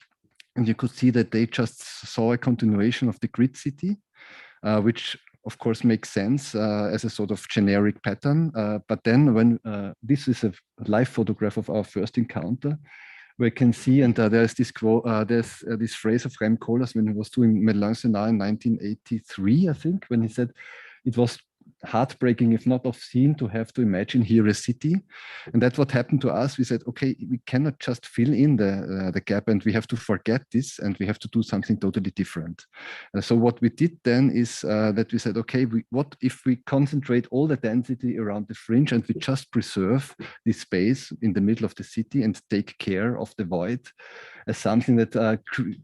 And you could see that they just saw a continuation of the grid city, which of course makes sense as a sort of generic pattern. But then when this is a live photograph of our first encounter, we can see, and there's this quote, there's this phrase of Rem Koolhaas when he was doing Medellin in 1983, I think, when he said it was heartbreaking, if not obscene, to have to imagine here a city. And that's what happened to us. We said, okay, we cannot just fill in the gap, and we have to forget this, and we have to do something totally different. So what we did then is that we said, okay, what if we concentrate all the density around the fringe and we just preserve this space in the middle of the city and take care of the void as something that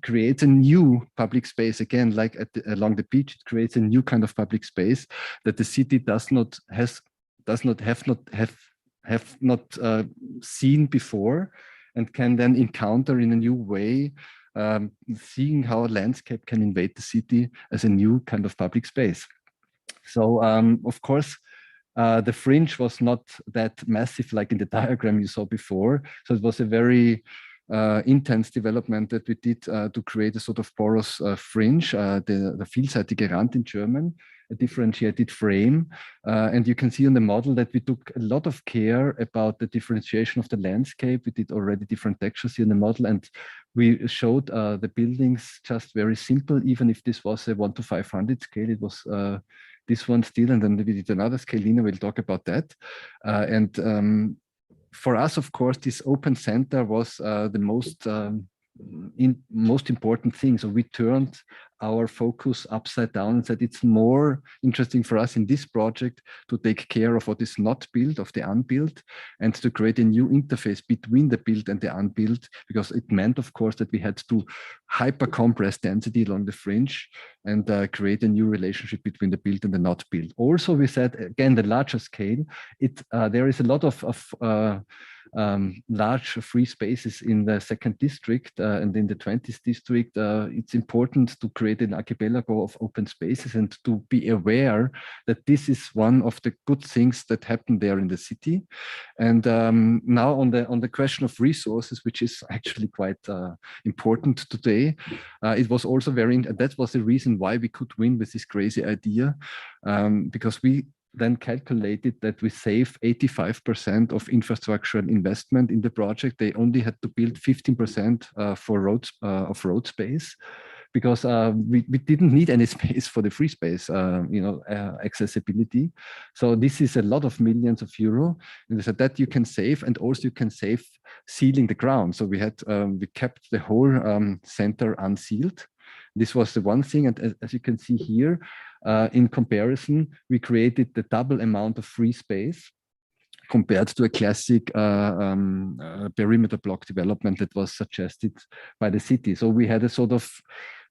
creates a new public space. Again, like along the beach, it creates a new kind of public space that the city have not seen before, and can then encounter in a new way, seeing how a landscape can invade the city as a new kind of public space. So of course, the fringe was not that massive like in the diagram you saw before. So it was a very intense development that we did to create a sort of porous fringe, the vielseitige Rand in German, a differentiated frame. And you can see on the model that we took a lot of care about the differentiation of the landscape. We did already different textures here in the model, and we showed the buildings just very simple. Even if this was a 1 to 500 scale, it was this one still, and then we did another scale. Lina will talk about that. For us, of course, this open center was the most important thing. So we turned our focus upside down and said it's more interesting for us in this project to take care of what is not built, of the unbuilt, and to create a new interface between the built and the unbuilt, because it meant, of course, that we had to hyper compress density along the fringe and create a new relationship between the built and the not built. Also, we said, again, the larger scale, there is a lot of large free spaces in the 2nd district and in the 20th district. It's important to create an archipelago of open spaces and to be aware that this is one of the good things that happen there in the city. And now on the question of resources, which is actually quite important today, it was also that was the reason why we could win with this crazy idea, because we then calculated that we save 85% of infrastructural investment in the project. They only had to build 15% for road space, because we didn't need any space for the free space, accessibility. So this is a lot of millions of euro, and so that you can save, and also you can save sealing the ground. So we kept the whole center unsealed. This was the one thing, and as you can see here, in comparison, we created the double amount of free space compared to a classic perimeter block development that was suggested by the city. So we had a sort of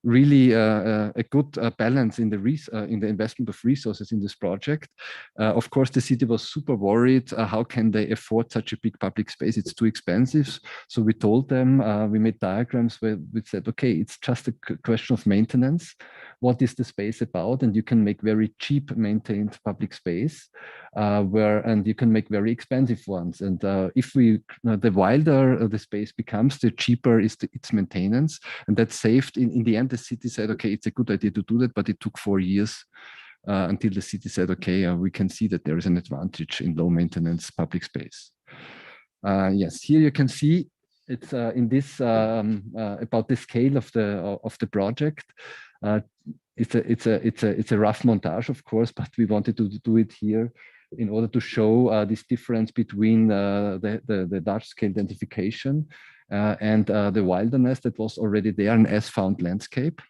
really a good balance in the investment of resources in this project. Of course, the city was super worried. How can they afford such a big public space? It's too expensive. So we told them, we made diagrams where we said, okay, it's just a question of maintenance. What is the space about? And you can make very cheap maintained public space, and you can make very expensive ones. And if the wilder the space becomes, the cheaper is its maintenance. And that saved, in the end, the city said, okay, it's a good idea to do that, but it took 4 years until the city said, okay, we can see that there is an advantage in low maintenance public space. Yes, here you can see it's in this about the scale of the project. It's a rough montage, of course, but we wanted to do it here in order to show this difference between the large-scale densification and the wilderness that was already there, an as-found landscape.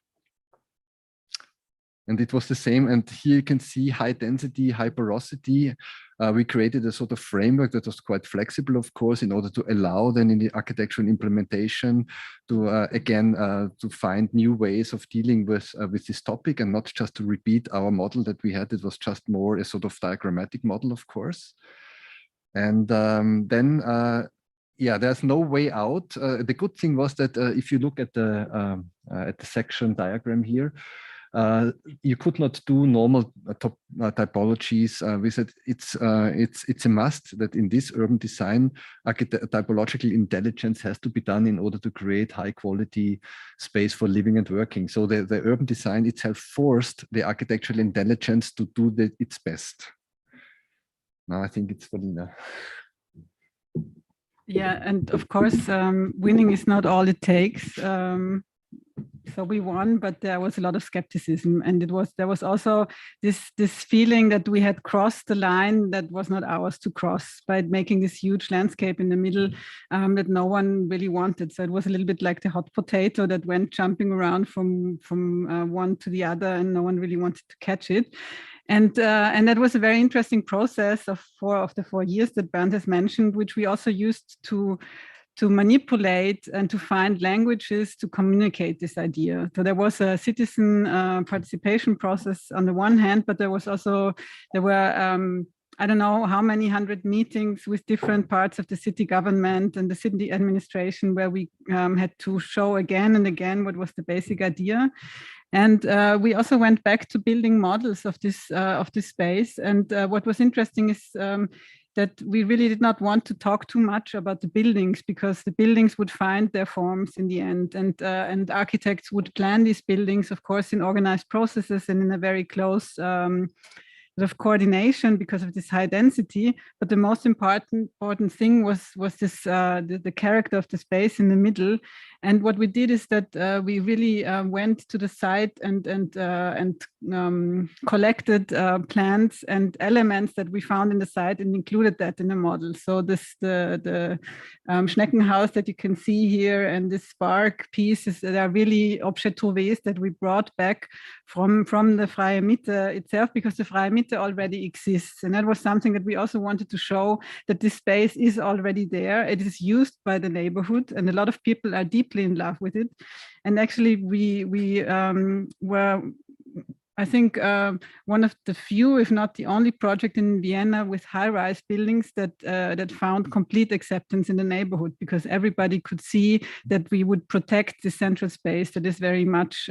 And it was the same. And here you can see high density, high porosity. We created a sort of framework that was quite flexible, of course, in order to allow then in the architectural implementation to, again, to find new ways of dealing with this topic, and not just to repeat our model that we had. It was just more a sort of diagrammatic model, of course. And yeah, there's no way out. The good thing was that if you look at the section diagram here, you could not do normal typologies with it. It's a must that in this urban design, typological intelligence has to be done in order to create high quality space for living and working. So the urban design itself forced the architectural intelligence to do its best. Now I think it's for Lina. Yeah, and of course, winning is not all it takes. So we won, but there was a lot of skepticism, and there was also this feeling that we had crossed the line that was not ours to cross by making this huge landscape in the middle that no one really wanted. So it was a little bit like the hot potato that went jumping around from one to the other, and no one really wanted to catch it. And that was a very interesting process of the 4 years that Bernd has mentioned, which we also used to manipulate and to find languages to communicate this idea. So there was a citizen participation process on the one hand, but there were I don't know how many 100 meetings with different parts of the city government and the city administration, where we had to show again and again what was the basic idea. And we also went back to building models of this space. And what was interesting is that we really did not want to talk too much about the buildings, because the buildings would find their forms in the end, and architects would plan these buildings, of course, in organized processes and in a very close of coordination because of this high density. But the most important thing was this the character of the space in the middle. And what we did is that we really went to the site and collected plans and elements that we found in the site and included that in the model. So the Schneckenhaus that you can see here and this spark pieces that are really objets trouvés that we brought back from the Freie Mitte itself, because the Freie Mitte already exists. And that was something that we also wanted to show, that this space is already there. It is used by the neighborhood, and a lot of people are deeply in love with it. And actually we were, I think, one of the few, if not the only project in Vienna with high-rise buildings that found complete acceptance in the neighborhood, because everybody could see that we would protect the central space that is very much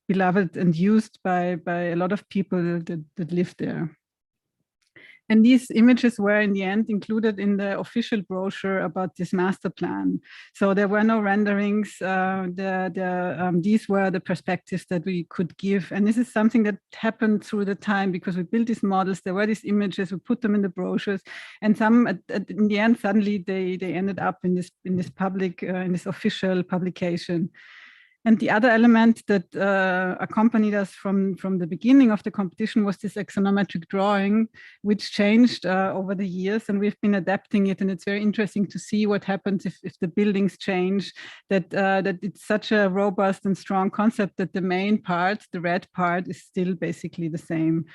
beloved and used by a lot of people that live there. And these images were in the end included in the official brochure about this master plan. So there were no renderings. These were the perspectives that we could give. And this is something that happened through the time, because we built these models, there were these images, we put them in the brochures, and some in the end, suddenly they ended up in this public, in this official publication. And the other element that accompanied us from the beginning of the competition was this exonometric drawing, which changed over the years, and we've been adapting it. And it's very interesting to see what happens if the buildings change, that it's such a robust and strong concept that the main part, the red part, is still basically the same.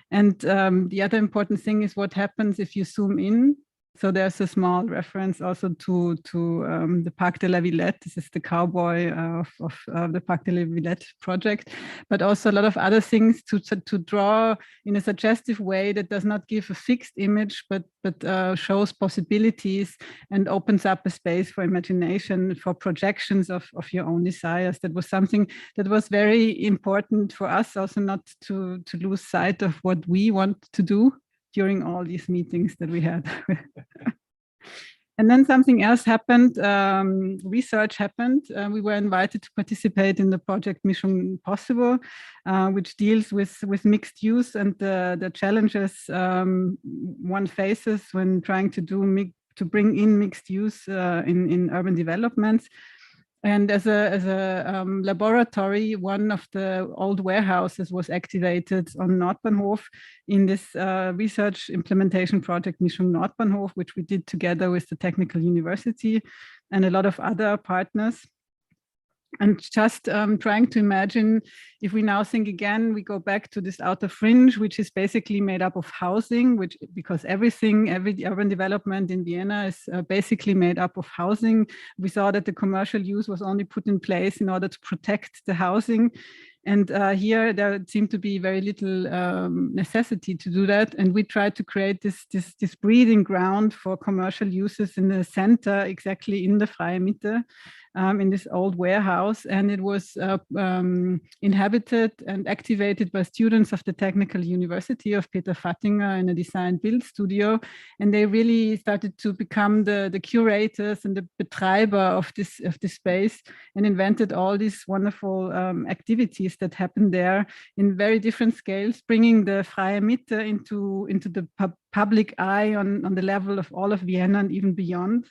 And the other important thing is what happens if you zoom in. So there's a small reference also to the Parc de la Villette. This is the cowboy of the Parc de la Villette project, but also a lot of other things to draw in a suggestive way that does not give a fixed image, but shows possibilities and opens up a space for imagination, for projections of your own desires. That was something that was very important for us, also not to lose sight of what we want to do during all these meetings that we had. And then something else happened, research happened. We were invited to participate in the project Mission Possible, which deals with mixed use and the challenges one faces when trying to bring in mixed use in urban developments. And as a laboratory, one of the old warehouses was activated on Nordbahnhof in this research implementation project Mission Nordbahnhof, which we did together with the Technical University and a lot of other partners. And just trying to imagine, if we now think again, we go back to this outer fringe, which is basically made up of housing, because every urban development in Vienna is basically made up of housing. We saw that the commercial use was only put in place in order to protect the housing. And here there seemed to be very little necessity to do that. And we tried to create this breeding ground for commercial uses in the center, exactly in the Freie Mitte. in this old warehouse, and it was inhabited and activated by students of the Technical University of Peter Fattinger in a design build studio, and they really started to become the curators and the betreiber of this space, and invented all these wonderful activities that happened there in very different scales, bringing the Freie Mitte into the public eye on the level of all of Vienna and even beyond.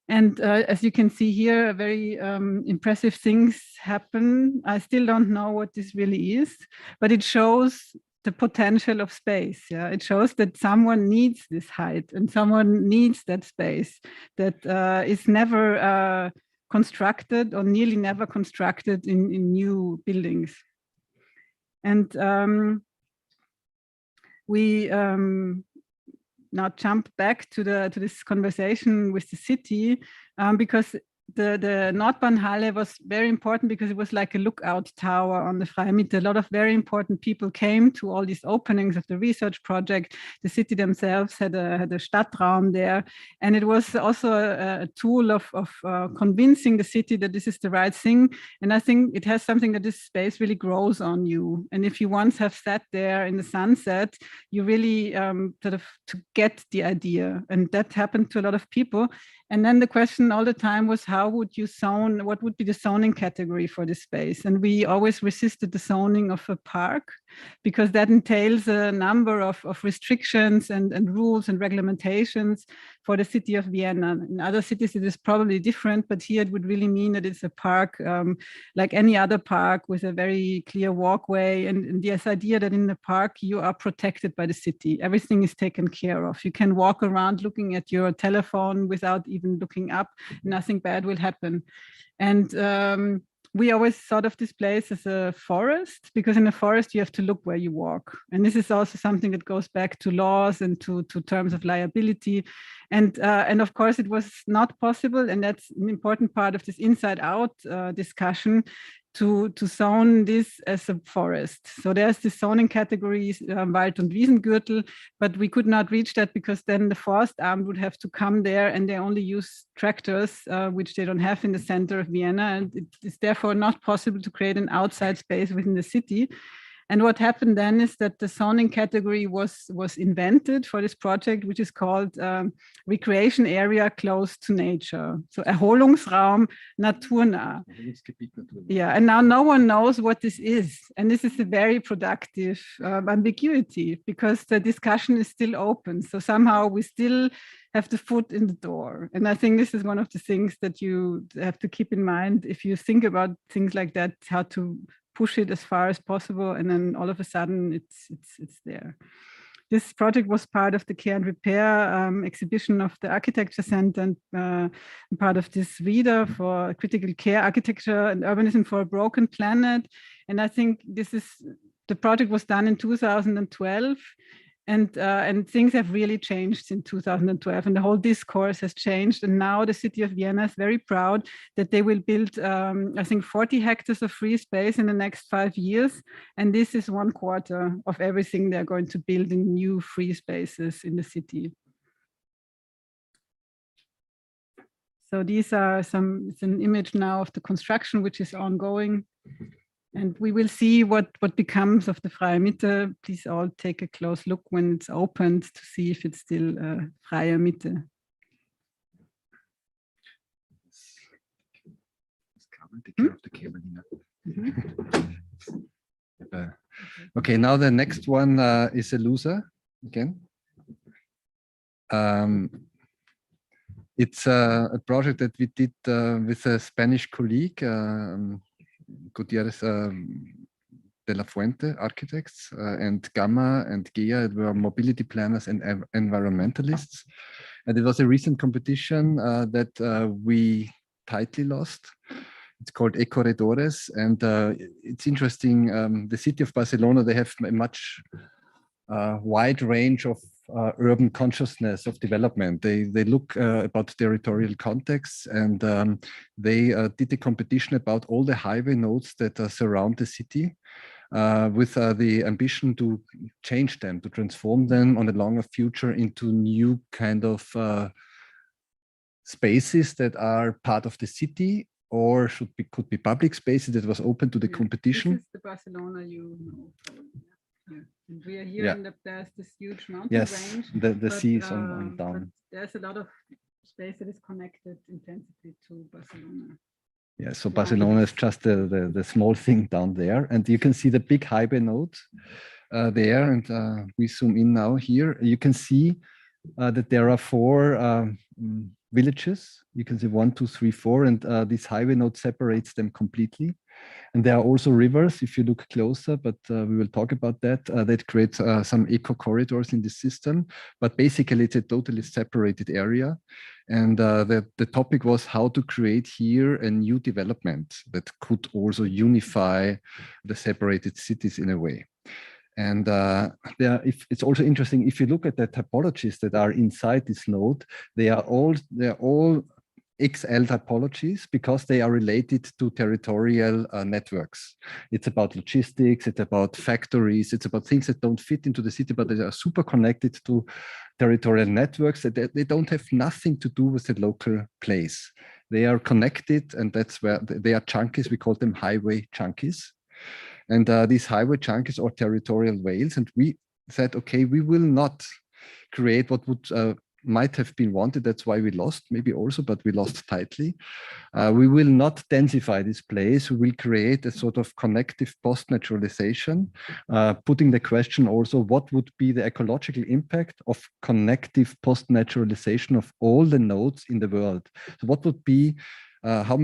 And as you can see here, very impressive things happen. I still don't know what this really is, but it shows the potential of space. Yeah, it shows that someone needs this height and someone needs that space that is never constructed or nearly never constructed in new buildings. And we now jump back to this conversation with the city, because the Nordbahnhalle was very important because it was like a lookout tower on the Freie Mitte. A lot of very important people came to all these openings of the research project. The city themselves had a Stadtraum there. And it was also a tool of convincing the city that this is the right thing. And I think it has something that this space really grows on you. And if you once have sat there in the sunset, you really sort of to get the idea. And that happened to a lot of people. And then the question all the time was, how would you zone, what would be the zoning category for this space? And we always resisted the zoning of a park, because that entails a number of restrictions and rules and regulations for the city of Vienna. In other cities, it is probably different, but here it would really mean that it's a park like any other park with a very clear walkway. And this idea that in the park, you are protected by the city. Everything is taken care of. You can walk around looking at your telephone without even looking up. Nothing bad will happen. And we always thought of this place as a forest, because in a forest you have to look where you walk. And this is also something that goes back to laws and to terms of liability. And of course it was not possible, and that's an important part of this inside out discussion, to zone this as a forest. So there's the zoning categories, Wald- und Wiesengürtel, but we could not reach that because then the Forstamt would have to come there, and they only use tractors, which they don't have in the center of Vienna. And it is therefore not possible to create an outside space within the city. And what happened then is that the zoning category was invented for this project, which is called recreation area close to nature. So Erholungsraum naturnah. Yeah, and now no one knows what this is. And this is a very productive ambiguity, because the discussion is still open. So somehow we still have the foot in the door. And I think this is one of the things that you have to keep in mind if you think about things like that, how to push it as far as possible, and then all of a sudden it's there. This project was part of the Care and Repair exhibition of the Architecture Center, and part of this reader for critical care, architecture and urbanism for a broken planet. And I think the project was done in 2012. And things have really changed in 2012, and the whole discourse has changed. And now the city of Vienna is very proud that they will build, I think, 40 hectares of free space in the next 5 years. And this is 1/4 of everything they're going to build in new free spaces in the city. So these are it's an image now of the construction, which is ongoing. And we will see what becomes of the Freie Mitte. Please all take a close look when it's opened to see if it's still Freie Mitte. Okay, now the next one is a loser again. It's a project that we did with a Spanish colleague, Gutierrez de la Fuente architects, and Gamma and Gea were mobility planners and environmentalists. And it was a recent competition that we tightly lost. It's called Ecorredores, and it's interesting. The city of Barcelona, they have a much wide range of urban consciousness of development. They look about territorial contexts, and they did a competition about all the highway nodes that surround the city, with the ambition to change them, to transform them on a longer future into new kind of spaces that are part of the city, or could be public spaces that was open to the Yeah, competition. This is the Barcelona you know. Probably, yeah. And we are here Yeah. and there's this huge mountain Yes, range. the sea is on But down. there's a lot of space that is connected intensively to Barcelona. Yeah, so Barcelona is just the small thing down there, and you can see the big highway node there, and we zoom in now here. You can see that there are 4 villages. You can see 1, 2, 3, 4, and this highway node separates them completely. And there are also rivers, if you look closer, but we will talk about that. That creates some eco corridors in the system, but basically it's a totally separated area. And the topic was how to create here a new development that could also unify the separated cities in a way. And it's also interesting, if you look at the topologies that are inside this node, they are all XL topologies because they are related to territorial networks. It's about logistics, it's about factories, it's about things that don't fit into the city, but they are super connected to territorial networks. They don't have nothing to do with the local place. They are connected, and that's where they are chunkies. We call them highway chunkies. And these highway chunkies are territorial veils. And we said, okay, we will not create what would might have been wanted. That's why we lost, maybe also, but we lost tightly. We will not densify this place. We will create a sort of connective post-naturalization, putting the question also, what would be the ecological impact of connective post-naturalization of all the nodes in the world? So what would be how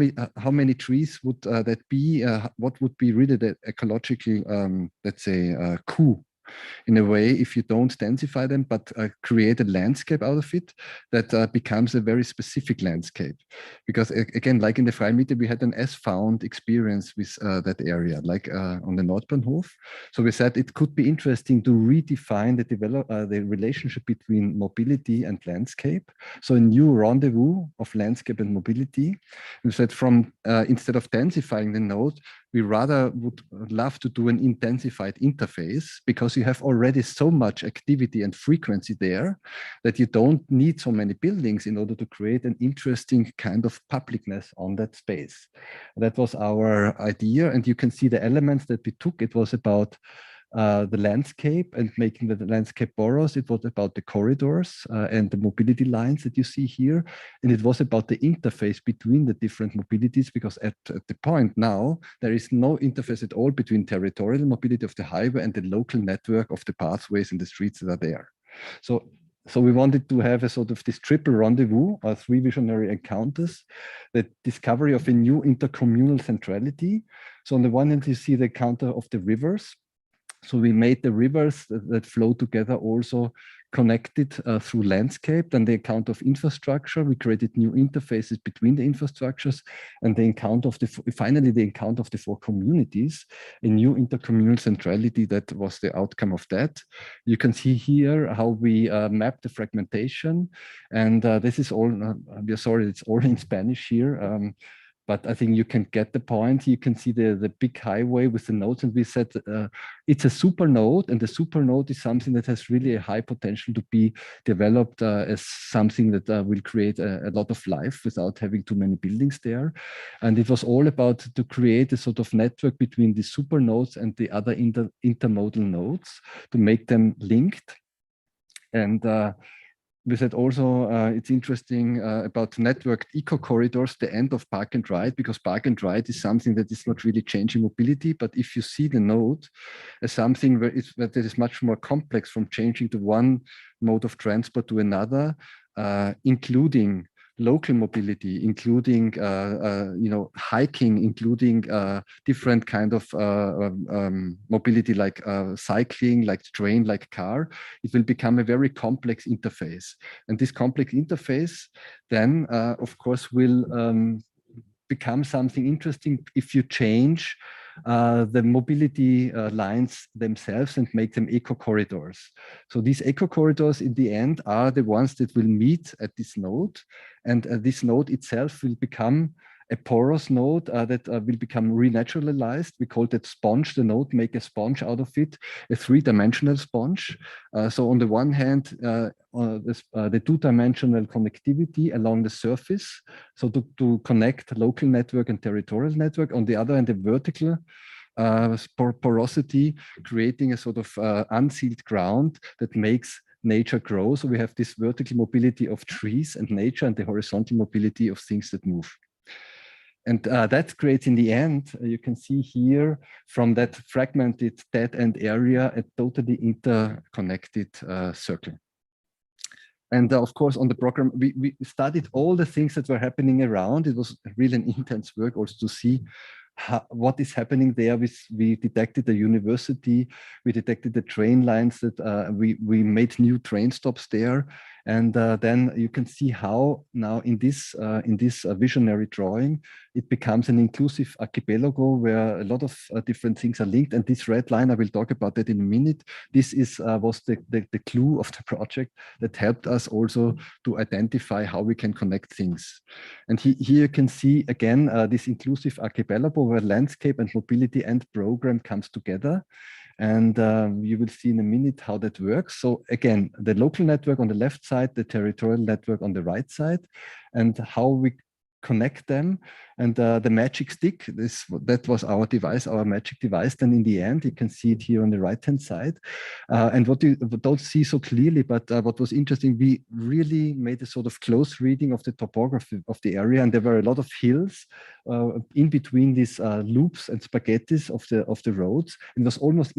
many trees would that be? What would be really the ecological, let's say, coup in a way if you don't densify them, but create a landscape out of it that becomes a very specific landscape? Because again, like in the Freimiete, we had an as-found experience with that area, like on the Nordbahnhof. So we said it could be interesting to redefine the relationship between mobility and landscape. So a new rendezvous of landscape and mobility. We said from instead of densifying the node, we rather would love to do an intensified interface, because you have already so much activity and frequency there that you don't need so many buildings in order to create an interesting kind of publicness on that space. That was our idea. And you can see the elements that we took. It was about the landscape and making the landscape porous. It was about the corridors and the mobility lines that you see here. And it was about the interface between the different mobilities, because at the point now, there is no interface at all between territorial mobility of the highway and the local network of the pathways and the streets that are there. So we wanted to have a sort of this triple rendezvous, 3 visionary encounters, the discovery of a new intercommunal centrality. So on the one hand, you see the encounter of the rivers. So we made the rivers that flow together also connected through landscape. Then the account of infrastructure, we created new interfaces between the infrastructures, and the encounter of finally the encounter of the 4 communities, a new intercommunal centrality that was the outcome of that. You can see here how we map the fragmentation, and this is all, we are sorry, it's all in Spanish here. But I think you can get the point. You can see the big highway with the nodes, and we said it's a super node, and the super node is something that has really a high potential to be developed as something that will create a lot of life without having too many buildings there. And it was all about to create a sort of network between the super nodes and the other intermodal nodes to make them linked. And we said also it's interesting about networked eco corridors, the end of park and ride, because park and ride is something that is not really changing mobility. But if you see the node as something that is much more complex, from changing to one mode of transport to another, including local mobility, including hiking, including different kind of mobility, like cycling, like train, like car, it will become a very complex interface. And this complex interface then, of course, will become something interesting if you change the mobility lines themselves and make them eco corridors. So these eco corridors in the end are the ones that will meet at this node, and this node itself will become a porous node that will become renaturalized. We call that sponge. The node make a sponge out of it, a three-dimensional sponge. So on the one hand, the two-dimensional connectivity along the surface, so to connect local network and territorial network. On the other hand, the vertical porosity, creating a sort of unsealed ground that makes nature grow. So we have this vertical mobility of trees and nature, and the horizontal mobility of things that move. And that creates, in the end, you can see here from that fragmented dead-end area, a totally interconnected circle. And of course, on the program, we studied all the things that were happening around. It was really an intense work also to see what is happening there. We detected the university, we detected the train lines, that we made new train stops there. And then you can see how now in this visionary drawing, it becomes an inclusive archipelago where a lot of different things are linked. And this red line, I will talk about that in a minute. This was the clue of the project that helped us also to identify how we can connect things. And here you can see again this inclusive archipelago where landscape and mobility and program comes together. And you will see in a minute how that works. So again, the local network on the left side, the territorial network on the right side, and how we connect them. And the magic stick, that was our device, our magic device. Then in the end, you can see it here on the right-hand side. And what you don't see so clearly, but what was interesting, we really made a sort of close reading of the topography of the area. And there were a lot of hills in between these loops and spaghettis of the roads. And it was almost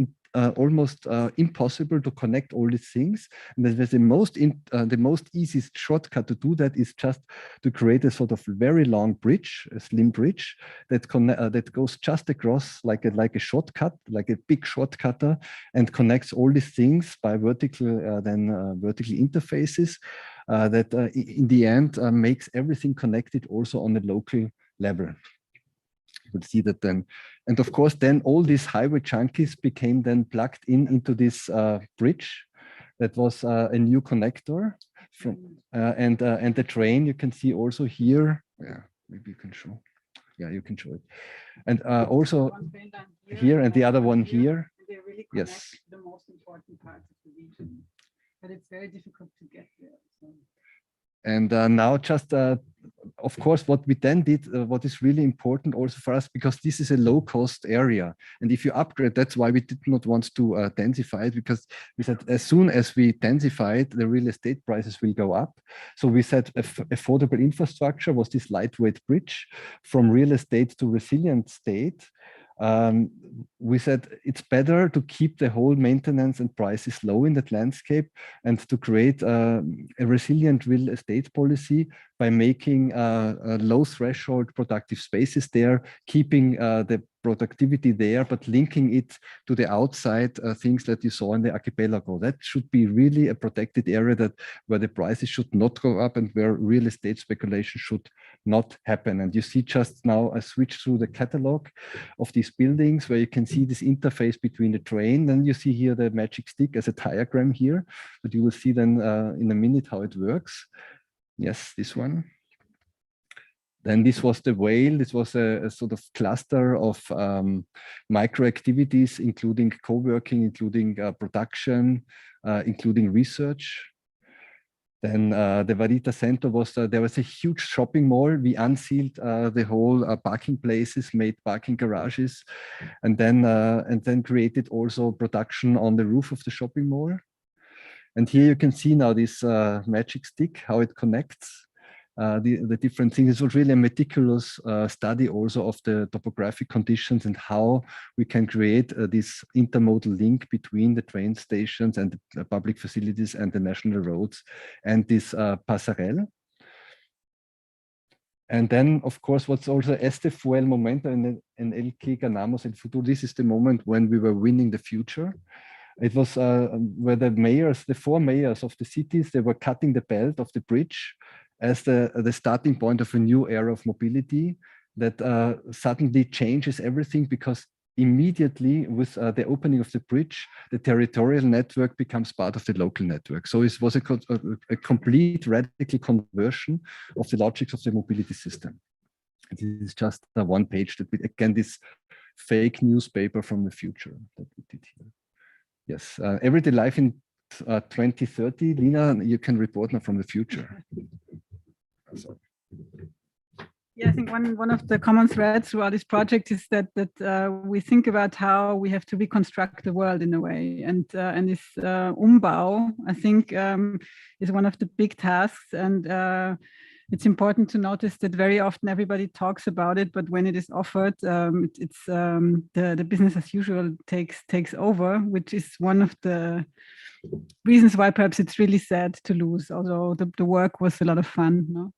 impossible to connect all these things. And the most easiest shortcut to do that is just to create a sort of very long bridge, a slim bridge that goes just across like a shortcut, like a big shortcutter, and connects all these things by vertical interfaces that in the end makes everything connected also on a local level. You will see that then. And of course, then all these highway junkies became then plugged into this bridge. That was a new connector. And the train, you can see also here. Yeah, maybe you can show. Yeah, you can show it. And also here and the other one here. They really connect yes. the most important parts of the region. But it's very difficult to get there. So. And now just, of course, what we then did, what is really important also for us, because this is a low-cost area. And if you upgrade, that's why we did not want to densify it, because we said as soon as we densify it, the real estate prices will go up. So we said affordable infrastructure was this lightweight bridge from real estate to resilient state. We said it's better to keep the whole maintenance and prices low in that landscape and to create a resilient real estate policy by making low threshold productive spaces there, keeping the productivity there, but linking it to the outside things that you saw in the archipelago. That should be really a protected area where the prices should not go up and where real estate speculation should not happen. And you see just now a switch through the catalog of these buildings where you can see this interface between the train. Then you see here the magic stick as a diagram here, but you will see then in a minute how it works. Yes, this one. Then this was the whale. This was a sort of cluster of micro activities, including co-working, including production, including research. Then the Varita Center was, there was a huge shopping mall. We unsealed the whole parking places, made parking garages, and then created also production on the roof of the shopping mall. And here you can see now this magic stick, how it connects the different things. It was really a meticulous study also of the topographic conditions and how we can create this intermodal link between the train stations and the public facilities and the national roads and this passerelle. And then, of course, what's also este fue el momento en el que ganamos el futuro. This is the moment when we were winning the future. It was where the four mayors of the cities, they were cutting the belt of the bridge as the starting point of a new era of mobility that suddenly changes everything, because immediately with the opening of the bridge, the territorial network becomes part of the local network. So it was a complete radical conversion of the logics of the mobility system. This is just one page that we, again, this fake newspaper from the future that we did here. Yes, everyday life in 2030. Lina, you can report now from the future. Yeah, I think one of the common threads throughout this project is that we think about how we have to reconstruct the world in a way, and this Umbau, I think, is one of the big tasks, and it's important to notice that very often everybody talks about it, but when it is offered, it's the business as usual takes over, which is one of the reasons why perhaps it's really sad to lose, although the work was a lot of fun. No?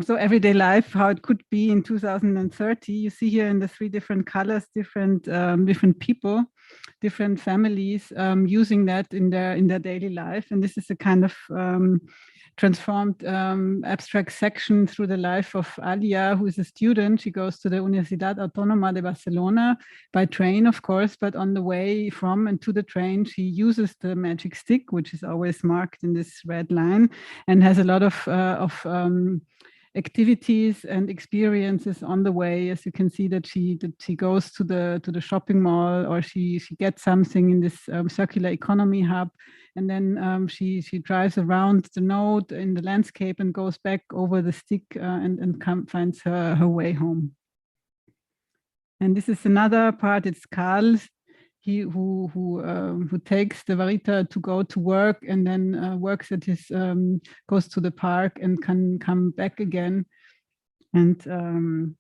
So everyday life, how it could be in 2030, you see here in the 3 different colors, different people, different families using that in their daily life. And this is a kind of transformed abstract section through the life of Alia, who is a student. She goes to the Universidad Autónoma de Barcelona by train, of course, but on the way from and to the train, she uses the magic stick, which is always marked in this red line, and has a lot of activities and experiences on the way. As you can see that she goes to the shopping mall, or she gets something in this circular economy hub, and then she drives around the node in the landscape and goes back over the stick and finds her way home. And this is another part. It's Karl, who takes the Varita to go to work, and then works at his goes to the park and can come back again. And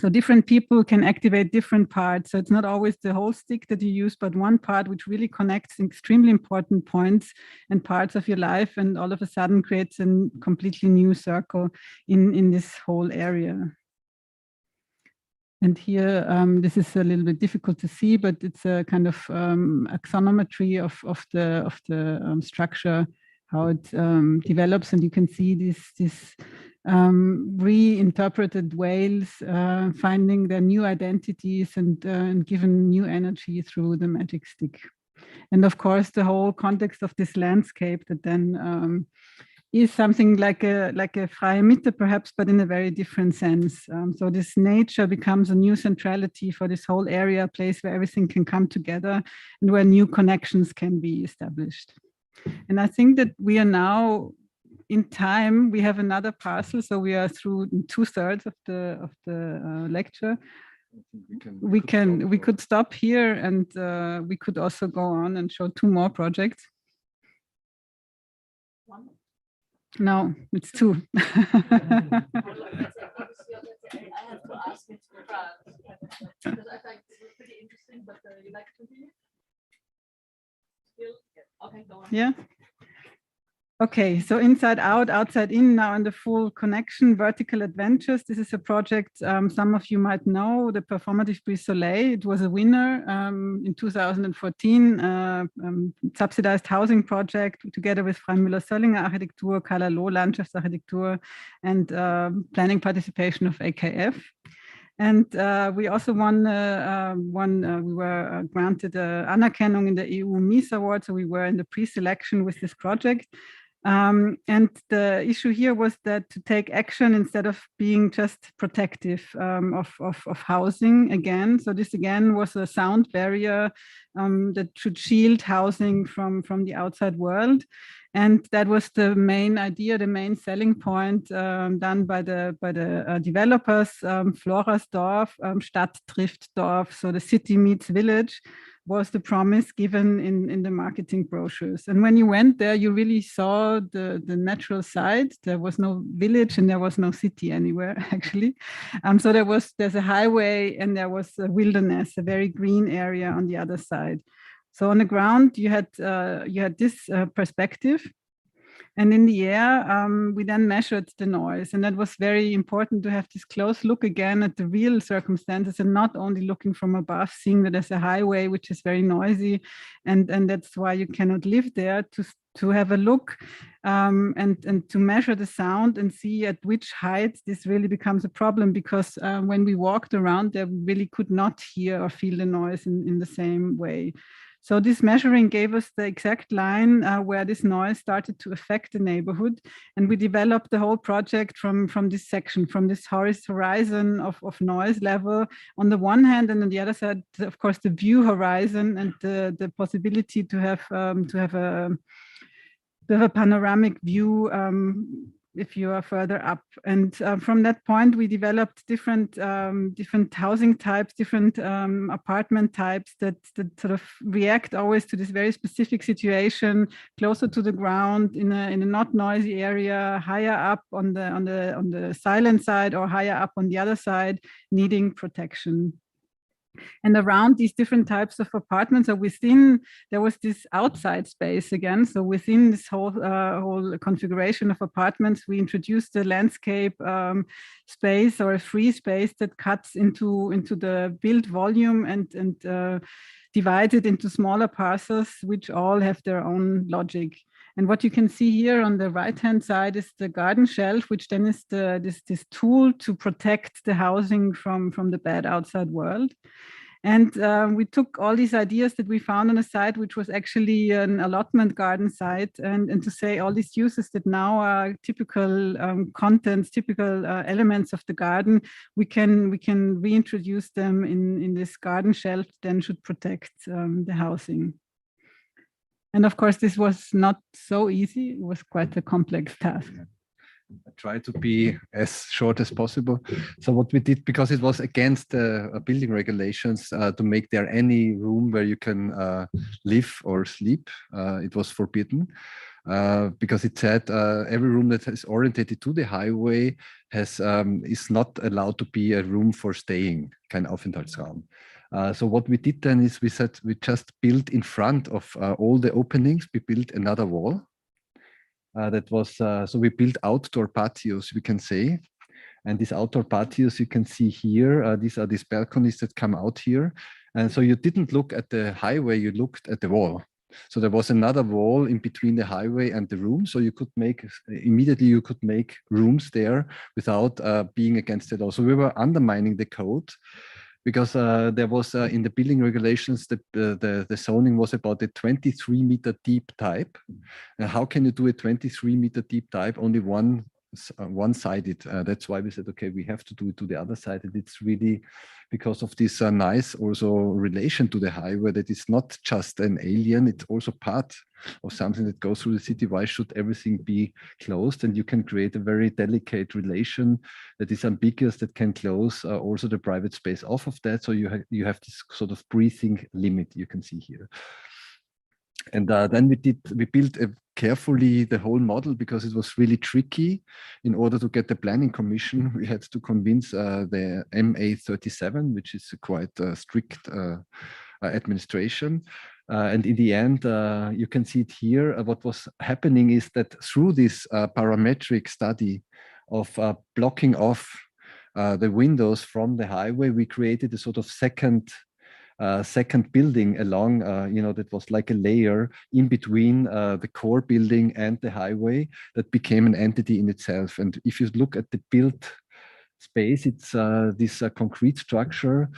so different people can activate different parts. So it's not always the whole stick that you use, but one part which really connects extremely important points and parts of your life, and all of a sudden creates a completely new circle in this whole area. And here, this is a little bit difficult to see, but it's a kind of axonometry of the structure, how it develops, and you can see this reinterpreted whales finding their new identities and given new energy through the magic stick. And of course, the whole context of this landscape that then is something like a freie Mitte, perhaps, but in a very different sense. So this nature becomes a new centrality for this whole area, a place where everything can come together and where new connections can be established. And I think that we are now in time. We have another parcel, so we are through 2/3 of the lecture. We could stop here, and we could also go on and show 2 more projects. No, it's 2. I have to ask it because I think it's pretty interesting, but you like to continue? Still? Okay, go on. Yeah. Okay, so Inside Out, Outside In, now in the full connection, Vertical Adventures. This is a project some of you might know, the Performative Prix Soleil. It was a winner in 2014, subsidized housing project together with Frank Müller-Söllinger Architektur, Carla Loh Landschaftsarchitektur, and planning participation of AKF. And we also won, we were granted Anerkennung in the EU Mies Award, so we were in the pre-selection with this project. And the issue here was that to take action instead of being just protective of housing again. So this again was a sound barrier that should shield housing from the outside world. And that was the main idea, the main selling point done by the developers, Florasdorf, Stadt trifft Dorf, so the city meets village, was the promise given in the marketing brochures. And when you went there, you really saw the natural side. There was no village and there was no city anywhere, actually. So there's a highway and there was a wilderness, a very green area on the other side. So on the ground, you had this perspective. And in the air, we then measured the noise. And that was very important to have this close look again at the real circumstances and not only looking from above, seeing that there's a highway, which is very noisy. And that's why you cannot live there, to have a look and to measure the sound and see at which height this really becomes a problem. Because when we walked around there, we really could not hear or feel the noise in the same way. So this measuring gave us the exact line where this noise started to affect the neighborhood. And we developed the whole project from this section, from this horizon of noise level on the one hand, and on the other side, of course, the view horizon and the possibility to have a panoramic view if you are further up. And from that point, we developed different housing types, different apartment types that sort of react always to this very specific situation, closer to the ground, in a not noisy area, higher up on the silent side, or higher up on the other side, needing protection. And around these different types of apartments, or within, there was this outside space again. So within this whole configuration of apartments, we introduced a landscape space, or a free space that cuts into the built volume and divided into smaller parcels, which all have their own logic. And what you can see here on the right-hand side is the garden shelf, which then is this tool to protect the housing from the bad outside world. And we took all these ideas that we found on a site, which was actually an allotment garden site, and to say all these uses that now are typical contents, typical elements of the garden, we can reintroduce them in this garden shelf, then should protect the housing. And of course, this was not so easy. It was quite a complex task. I try to be as short as possible. So what we did, because it was against building regulations to make there any room where you can live or sleep, it was forbidden. Because it said every room that is orientated to the highway is not allowed to be a room for staying, kein Aufenthaltsraum. So what we did then is we said we just built in front of all the openings, we built another wall. That was so we built outdoor patios, we can say. And these outdoor patios you can see here, these are these balconies that come out here. And so you didn't look at the highway, you looked at the wall. So there was another wall in between the highway and the room. So you could immediately make rooms there without being against it. Also, we were undermining the code, because there was in the building regulations, the zoning was about a 23-meter deep type. And how can you do a 23-meter deep type? Only one-sided. That's why we said, okay, we have to do it to the other side. And it's really because of this nice also relation to the highway, that it's not just an alien, it's also part of something that goes through the city. Why should everything be closed? And you can create a very delicate relation that is ambiguous, that can close also the private space off of that. So you have this sort of breathing limit you can see here. And then we built carefully the whole model, because it was really tricky. In order to get the planning commission, we had to convince the MA37, which is a quite strict administration. And in the end, you can see it here. What was happening is that through this parametric study of blocking off the windows from the highway, we created a sort of second building along, that was like a layer in between the core building and the highway, that became an entity in itself. And if you look at the built space, it's this concrete structure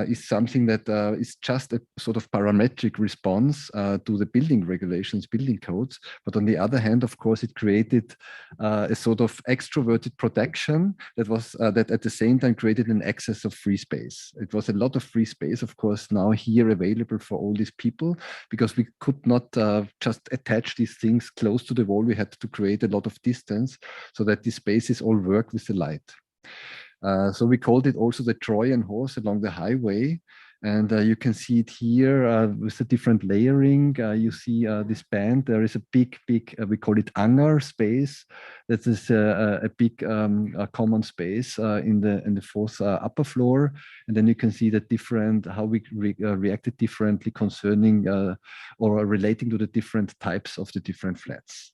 is something that is just a sort of parametric response to the building regulations, building codes. But on the other hand, of course, it created a sort of extroverted protection that was that at the same time created an excess of free space. It was a lot of free space, of course, now here available for all these people, because we could not just attach these things close to the wall. We had to create a lot of distance so that these spaces all work with the light. So we called it also the Trojan horse along the highway. And you can see it here with the different layering. You see this band. There is a big, we call it Anger space. That is a big common space in the fourth upper floor. And then you can see that how we reacted differently concerning or relating to the different types of the different flats.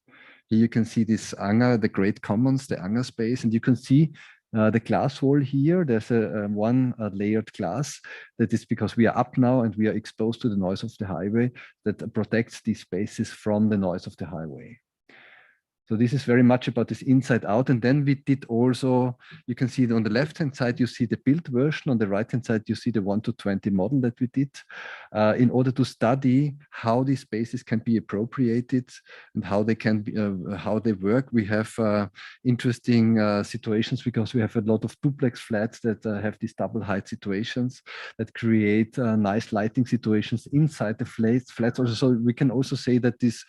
Here you can see this Anger, the Great Commons, the Anger space, and you can see the glass wall here. There's one layered glass that is because we are up now and we are exposed to the noise of the highway, that protects these spaces from the noise of the highway. So this is very much about this inside out. And then we did also, you can see it on the left-hand side, you see the built version. On the right-hand side, you see the 1:20 model that we did in order to study how these spaces can be appropriated and how they can be, how they work. We have interesting situations because we have a lot of duplex flats that have these double height situations that create nice lighting situations inside the flats also. So we can also say that this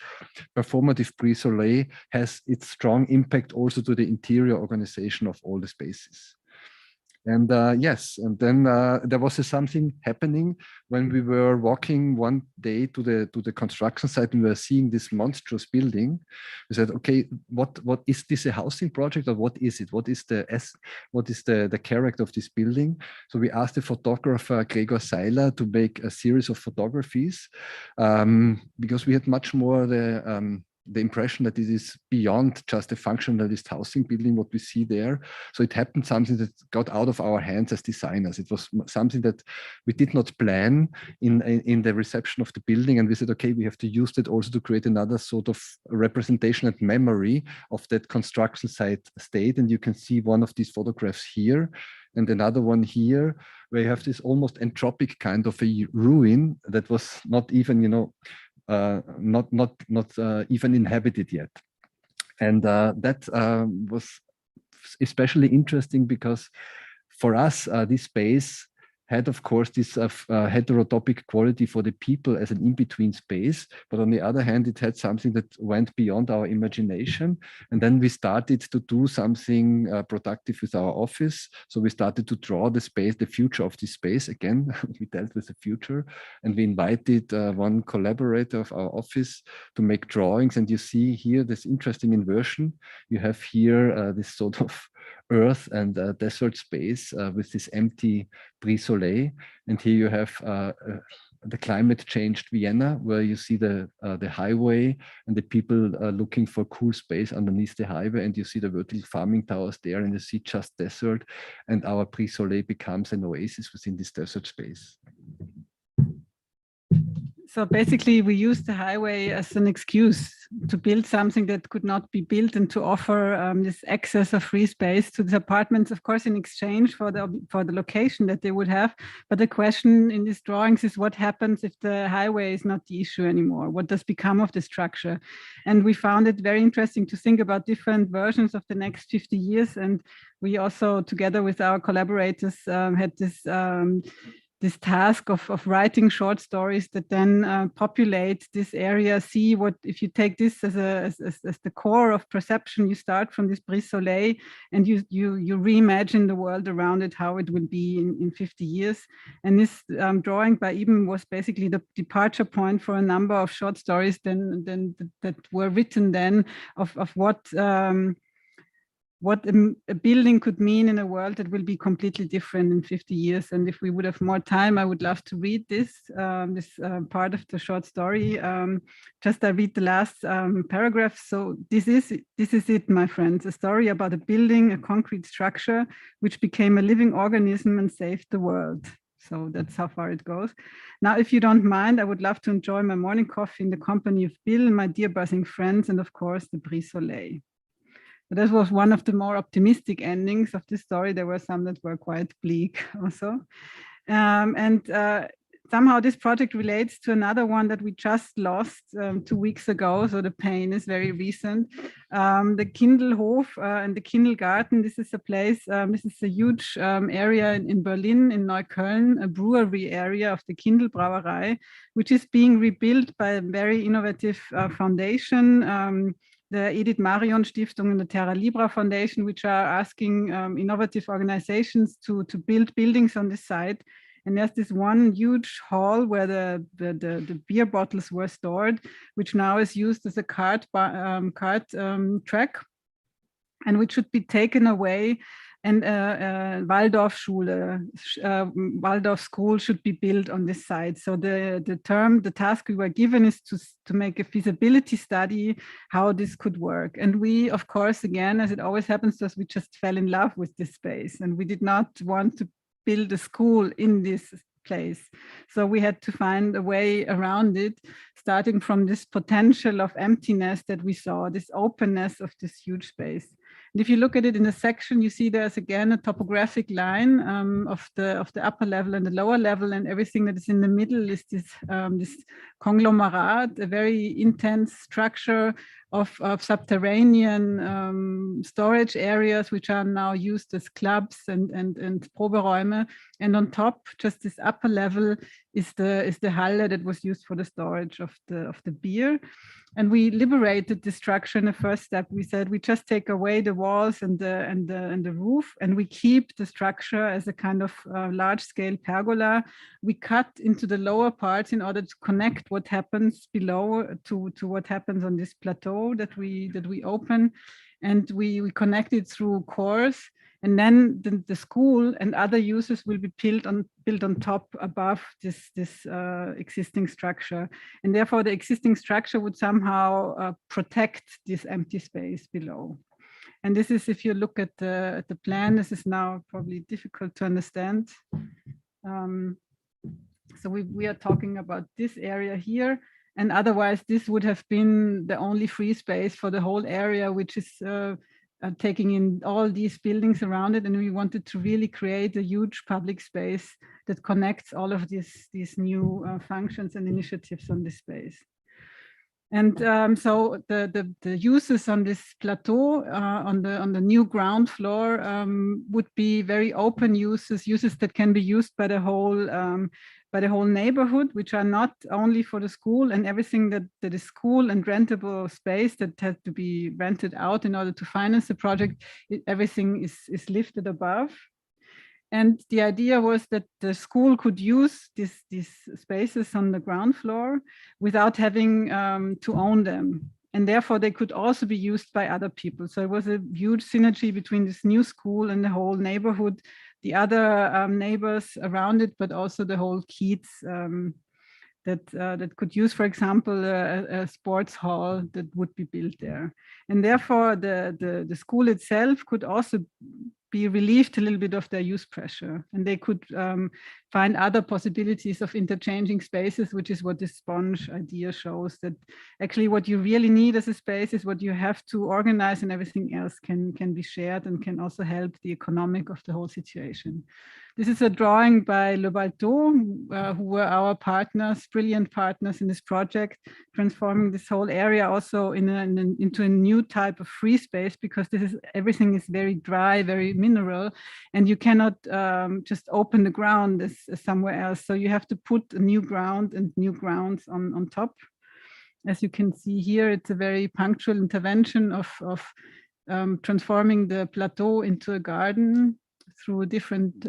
performative brise-soleil has its strong impact also to the interior organization of all the spaces. And yes, and then there was something happening when we were walking one day to the construction site and we were seeing this monstrous building. We said, okay, what is this, a housing project, or what is it? What is the character of this building? So we asked the photographer Gregor Seiler to make a series of photographies because we had much more the impression that it is beyond just a functionalist housing building, what we see there. So it happened something that got out of our hands as designers. It was something that we did not plan in the reception of the building. And we said, okay, we have to use that also to create another sort of representation and memory of that construction site state. And you can see one of these photographs here and another one here, where you have this almost entropic kind of a ruin that was not even, you know, not even inhabited yet. And that was especially interesting because for us, this space had, of course, this heterotopic quality for the people as an in-between space. But on the other hand, it had something that went beyond our imagination. And then we started to do something productive with our office. So we started to draw the space, the future of this space. Again, we dealt with the future. And we invited one collaborator of our office to make drawings. And you see here this interesting inversion. You have here this sort of earth and desert space with this empty brise-soleil, and here you have the climate changed Vienna, where you see the highway and the people looking for cool space underneath the highway, and you see the vertical farming towers there, and you see just desert, and our brise-soleil becomes an oasis within this desert space. So basically, we used the highway as an excuse to build something that could not be built and to offer this access of free space to the apartments, of course, in exchange for the location that they would have. But the question in these drawings is what happens if the highway is not the issue anymore? What does become of the structure? And we found it very interesting to think about different versions of the next 50 years. And we also, together with our collaborators, had this task of writing short stories that then populate this area. See what, if you take this as the core of perception, you start from this brise-soleil and you reimagine the world around it, how it will be in 50 years. And this drawing by Iben was basically the departure point for a number of short stories that were written then of what a building could mean in a world that will be completely different in 50 years. And if we would have more time, I would love to read this part of the short story. Just I read the last paragraph. So this is it, my friends, a story about a building, a concrete structure, which became a living organism and saved the world. So that's how far it goes. Now, if you don't mind, I would love to enjoy my morning coffee in the company of Bill, my dear buzzing friends, and of course, the brise-soleil. But that was one of the more optimistic endings of the story. There were some that were quite bleak also. Somehow this project relates to another one that we just lost 2 weeks ago. So the pain is very recent. The Kindelhof and the Kindelgarten, this is a place, this is a huge area in Berlin, in Neukölln, a brewery area of the Kindl Brauerei, which is being rebuilt by a very innovative foundation, the Edith Marion Stiftung and the Terra Libra Foundation, which are asking innovative organizations to build buildings on this site. And there's this one huge hall where the beer bottles were stored, which now is used as a cart track, and which should be taken away. And Waldorf school should be built on this site. So the task we were given is to make a feasibility study how this could work. And we, of course, again, as it always happens to us, we just fell in love with this space, and we did not want to build a school in this place. So we had to find a way around it, starting from this potential of emptiness that we saw, this openness of this huge space. And if you look at it in a section, you see there's again a topographic line of the upper level and the lower level, and everything that is in the middle is this conglomerate, a very intense structure of subterranean storage areas, which are now used as clubs and Proberäume. And on top, just this upper level is the Halle that was used for the storage of the beer. And we liberated the structure in the first step. We said we just take away the walls and the roof, and we keep the structure as a kind of large-scale pergola. We cut into the lower parts in order to connect what happens below to what happens on this plateau that we open, and we connect it through cores. And then the school and other uses will be built on top above this existing structure. And therefore the existing structure would somehow protect this empty space below. And this is, if you look at the plan, this is now probably difficult to understand. So we are talking about this area here. And otherwise this would have been the only free space for the whole area, which is taking in all these buildings around it. And we wanted to really create a huge public space that connects all of these new functions and initiatives on this space. And so the uses on this plateau on the new ground floor would be very open uses that can be used by the whole neighborhood, which are not only for the school, and everything that is school and rentable space that had to be rented out in order to finance the project, everything is lifted above. And the idea was that the school could use these spaces on the ground floor without having to own them. And therefore they could also be used by other people. So it was a huge synergy between this new school and the whole neighborhood, the other neighbors around it, but also the whole kids that could use, for example, a sports hall that would be built there. And therefore the school itself could also be relieved a little bit of their use pressure, and they could find other possibilities of interchanging spaces, which is what this sponge idea shows, that actually what you really need as a space is what you have to organize, and everything else can be shared and can also help the economic of the whole situation. This is a drawing by Le Balteau, who were our partners, brilliant partners in this project, transforming this whole area also into a new type of free space, because everything is very dry, very mineral, and you cannot just open the ground as somewhere else. So you have to put a new ground and new grounds on top. As you can see here, it's a very punctual intervention of transforming the plateau into a garden through different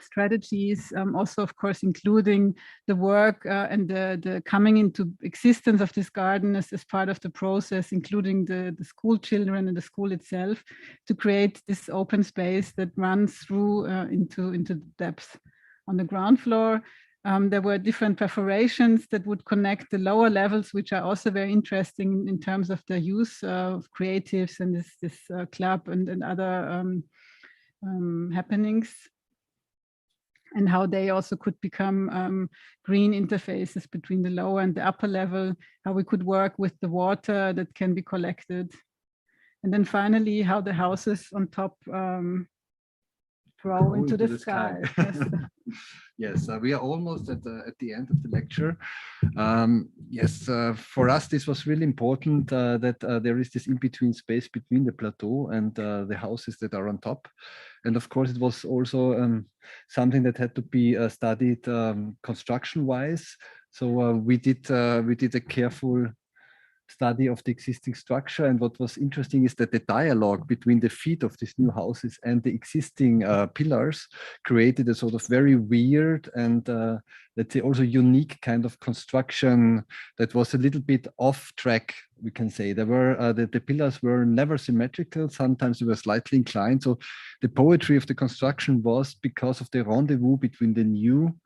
strategies, also of course including the work and the coming into existence of this garden as part of the process, including the school children and the school itself, to create this open space that runs through into the depth. On the ground floor, there were different perforations that would connect the lower levels, which are also very interesting in terms of the use of creatives and this club and other happenings, and how they also could become green interfaces between the lower and the upper level, how we could work with the water that can be collected. And then finally, how the houses on top grow into the sky. Yes. Yes, we are almost at the end of the lecture. Yes, for us this was really important that there is this in-between space between the plateau and the houses that are on top. And of course, it was also something that had to be studied construction-wise. So we did a careful study of the existing structure, and what was interesting is that the dialogue between the feet of these new houses and the existing pillars created a sort of very weird and let's say also unique kind of construction that was a little bit off track, we can say. There were the pillars were never symmetrical, sometimes they were slightly inclined. So the poetry of the construction was because of the rendezvous between the new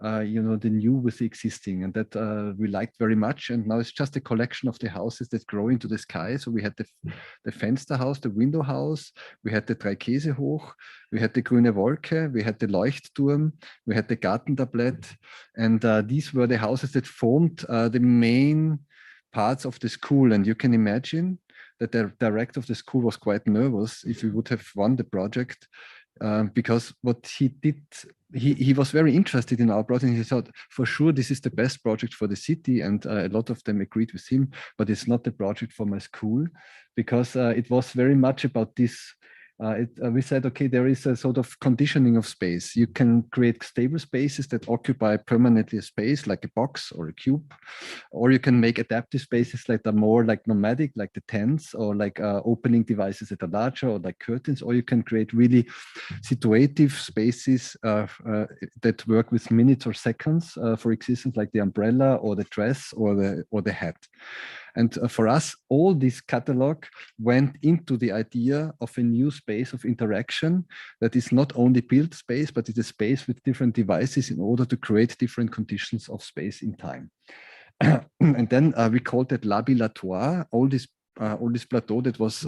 the new with the existing, and that we liked very much. And now it's just a collection of the houses that grow into the sky. So we had the Fensterhaus, the window house, we had the Dreikäsehoch, we had the Grüne Wolke, we had the Leuchtturm, we had the Gartentablett, and these were the houses that formed the main parts of the school. And you can imagine that the director of the school was quite nervous if we would have won the project, because what he did, he was very interested in our project. He thought, for sure, this is the best project for the city, and a lot of them agreed with him, but it's not the project for my school, because it was very much about this. We said, okay, there is a sort of conditioning of space. You can create stable spaces that occupy permanently a space, like a box or a cube, or you can make adaptive spaces that are more like nomadic, like the tents, or like opening devices that are larger, or like curtains, or you can create really situative spaces that work with minutes or seconds for existence, like the umbrella or the dress or the hat. And for us, all this catalog went into the idea of a new space of interaction that is not only built space, but it's a space with different devices in order to create different conditions of space in time. And then we called it l'habitatoire, all this plateau that was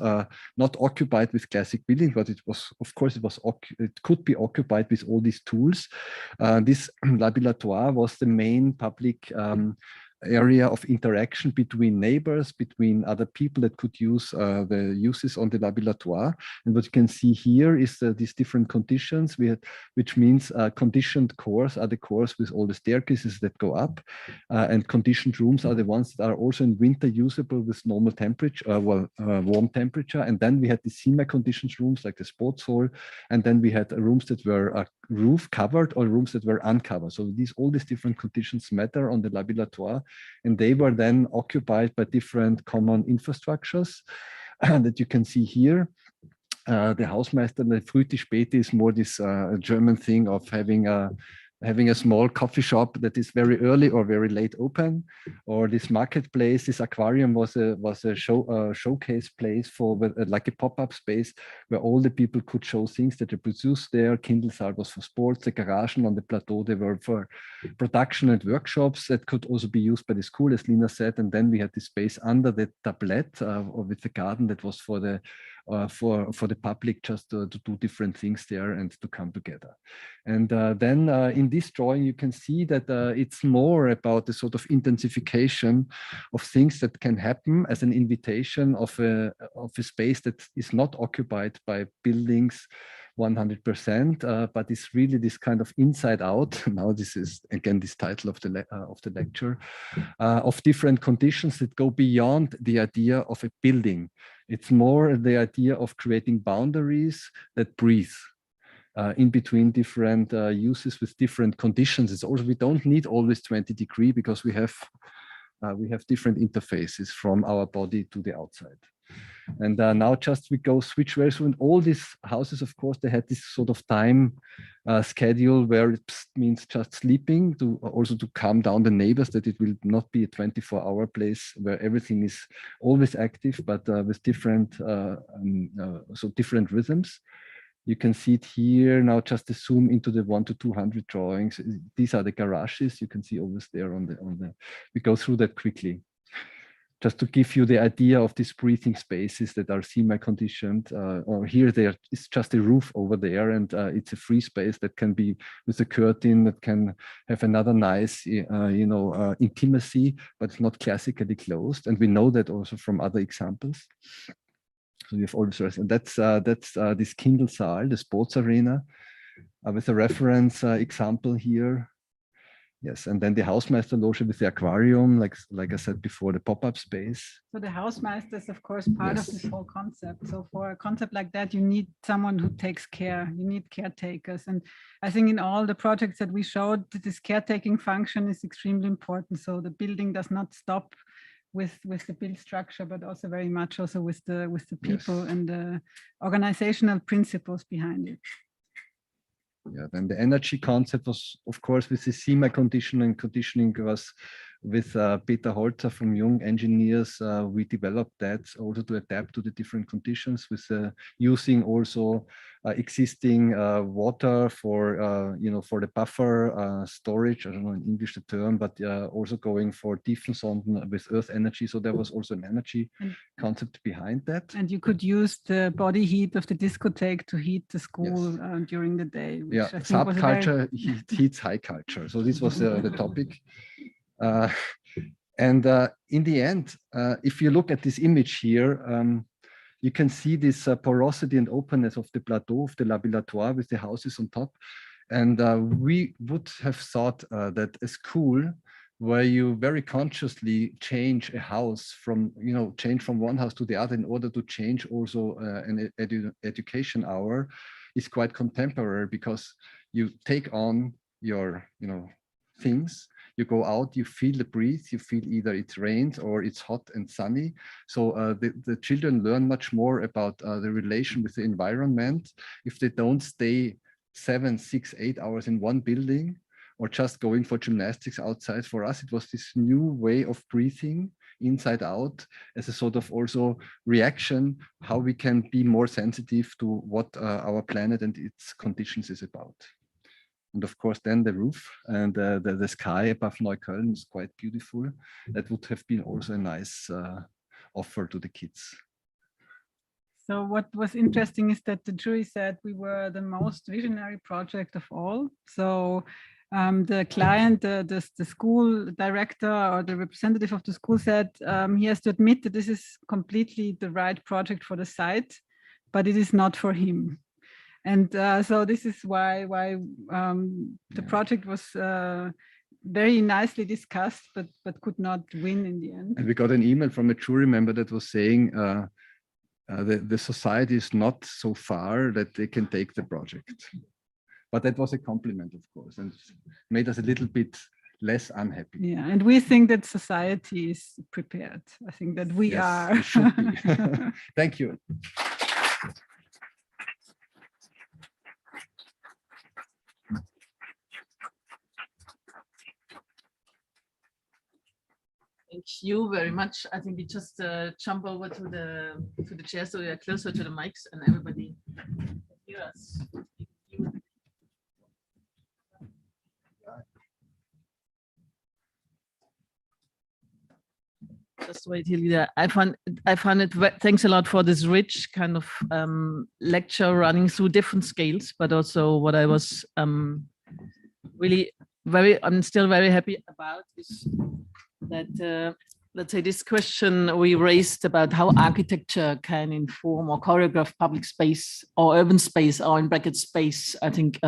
not occupied with classic buildings, but it was, of course, it could be occupied with all these tools. This l'habitatoire was the main public area of interaction between neighbors, between other people that could use the uses on the l'habitatoire. And what you can see here is these different conditions, which means conditioned cores are the cores with all the staircases that go up, and conditioned rooms are the ones that are also in winter usable with normal temperature, warm temperature. And then we had the semi-conditioned rooms like the sports hall, and then we had rooms that were roof covered or rooms that were uncovered. So all these different conditions matter on the l'habitatoire. And they were then occupied by different common infrastructures that you can see here. The Hausmeister, the Frühti Späti, is more this German thing of having a small coffee shop that is very early or very late open, or this marketplace. This aquarium was a showcase place for like a pop-up space where all the people could show things that they produced there. Kindlesaal was for sports. The garagen on the plateau, they were for production and workshops that could also be used by the school, as Lina said. And then we had this space under the tablet with the garden that was for the public, just to do different things there and to come together. And then in this drawing, you can see that it's more about the sort of intensification of things that can happen as an invitation of a space that is not occupied by buildings 100%, but it's really this kind of inside out. Now this is again this title of the lecture, of different conditions that go beyond the idea of a building. It's more the idea of creating boundaries that breathe in between different uses with different conditions. It's also, we don't need always 20 degrees because we have different interfaces from our body to the outside. And now just we go switch very soon. All these houses, of course, they had this sort of time schedule where it means just sleeping, to also to calm down the neighbors, that it will not be a 24-hour place where everything is always active, but with different different rhythms. You can see it here now. Just to zoom into the 1 to 200 drawings. These are the garages. You can see always there on the. We go through that quickly, just to give you the idea of these breathing spaces that are semi-conditioned. Or here there is just a roof over there, and it's a free space that can be with a curtain that can have another nice, intimacy, but it's not classically closed. And we know that also from other examples. So we have all this, and that's this Kindlesaal, the sports arena, with a reference example here. Yes, and then the Hausmeisterloge with the aquarium, like I said before, the pop-up space. So the Hausmeister is, of course, part of this whole concept. So for a concept like that, you need someone who takes care. You need caretakers. And I think in all the projects that we showed, this caretaking function is extremely important. So the building does not stop with the build structure, but also very much also with the people and the organizational principles behind it. Yeah, then the energy concept was, of course, with the semi-conditioning. Conditioning was with Peter Holzer from Young Engineers, we developed that also to adapt to the different conditions with using also existing water for, for the buffer storage. I don't know in English the term, but also going for Tiefensonden with earth energy. So there was also an energy concept behind that. And you could use the body heat of the discotheque to heat the school during the day. Which I think subculture heats high culture. So this was the topic. And in the end, if you look at this image here, you can see this porosity and openness of the plateau of the Laboratoire with the houses on top. And we would have thought that a school where you very consciously change a house from, change from one house to the other in order to change also an education hour is quite contemporary, because you take on your, things. You go out, you feel the breeze, you feel either it rains or it's hot and sunny. So the children learn much more about the relation with the environment if they don't stay 7, 6, 8 hours in one building or just going for gymnastics outside. For us, it was this new way of breathing inside out as a sort of also reaction, how we can be more sensitive to what our planet and its conditions is about. And of course, then the roof and the sky above Neukölln is quite beautiful. That would have been also a nice offer to the kids. So what was interesting is that the jury said we were the most visionary project of all. So the client, the school director or the representative of the school said he has to admit that this is completely the right project for the site, but it is not for him. And so this is why the project was very nicely discussed, but could not win in the end. And we got an email from a jury member that was saying the society is not so far that they can take the project. But that was a compliment, of course, and made us a little bit less unhappy. Yeah, and we think that society is prepared. I think that we are. We should be. Thank you. Thank you very much. I think we just jump over to the chair so we are closer to the mics and everybody can hear us. Just wait here, Lina. I found it. Thanks a lot for this rich kind of lecture running through different scales, but also what I was really I'm still very happy about is that let's say this question we raised about how architecture can inform or choreograph public space or urban space or in bracket space. I think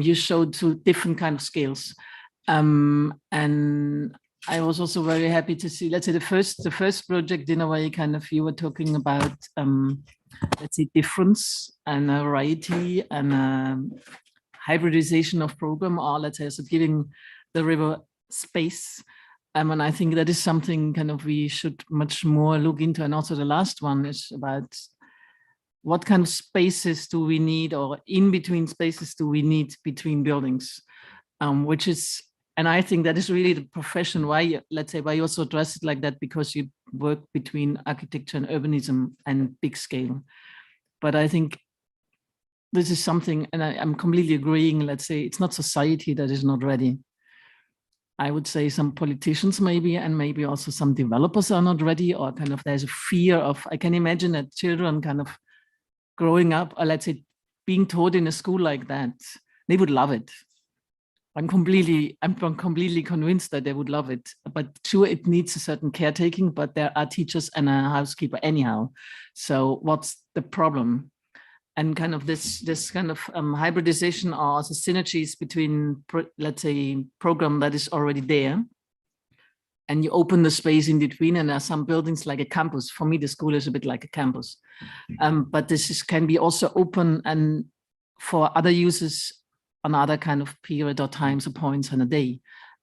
you showed two different kind of scales, and I was also very happy to see, let's say the first project in a way kind of you were talking about let's say difference and variety and hybridization of program, or let's say so giving the river space. And I think that is something kind of we should much more look into. And also the last one is about what kind of spaces do we need, or in between spaces do we need between buildings, which is, and I think that is really the profession why, let's say, why you also address it like that, because you work between architecture and urbanism and big scale. But I think this is something, and I'm completely agreeing, let's say, it's not society that is not ready. I would say some politicians maybe, and maybe also some developers are not ready, or kind of there's a fear of, I can imagine that children kind of growing up, or let's say being taught in a school like that, they would love it. I'm completely convinced that they would love it, but sure, it needs a certain caretaking, but there are teachers and a housekeeper anyhow. So what's the problem? And kind of this kind of hybridization or also synergies between, let's say, program that is already there, and you open the space in between, and there are some buildings like a campus. For me, the school is a bit like a campus, but this can be also open and for other uses on other kind of period or times or points in a day,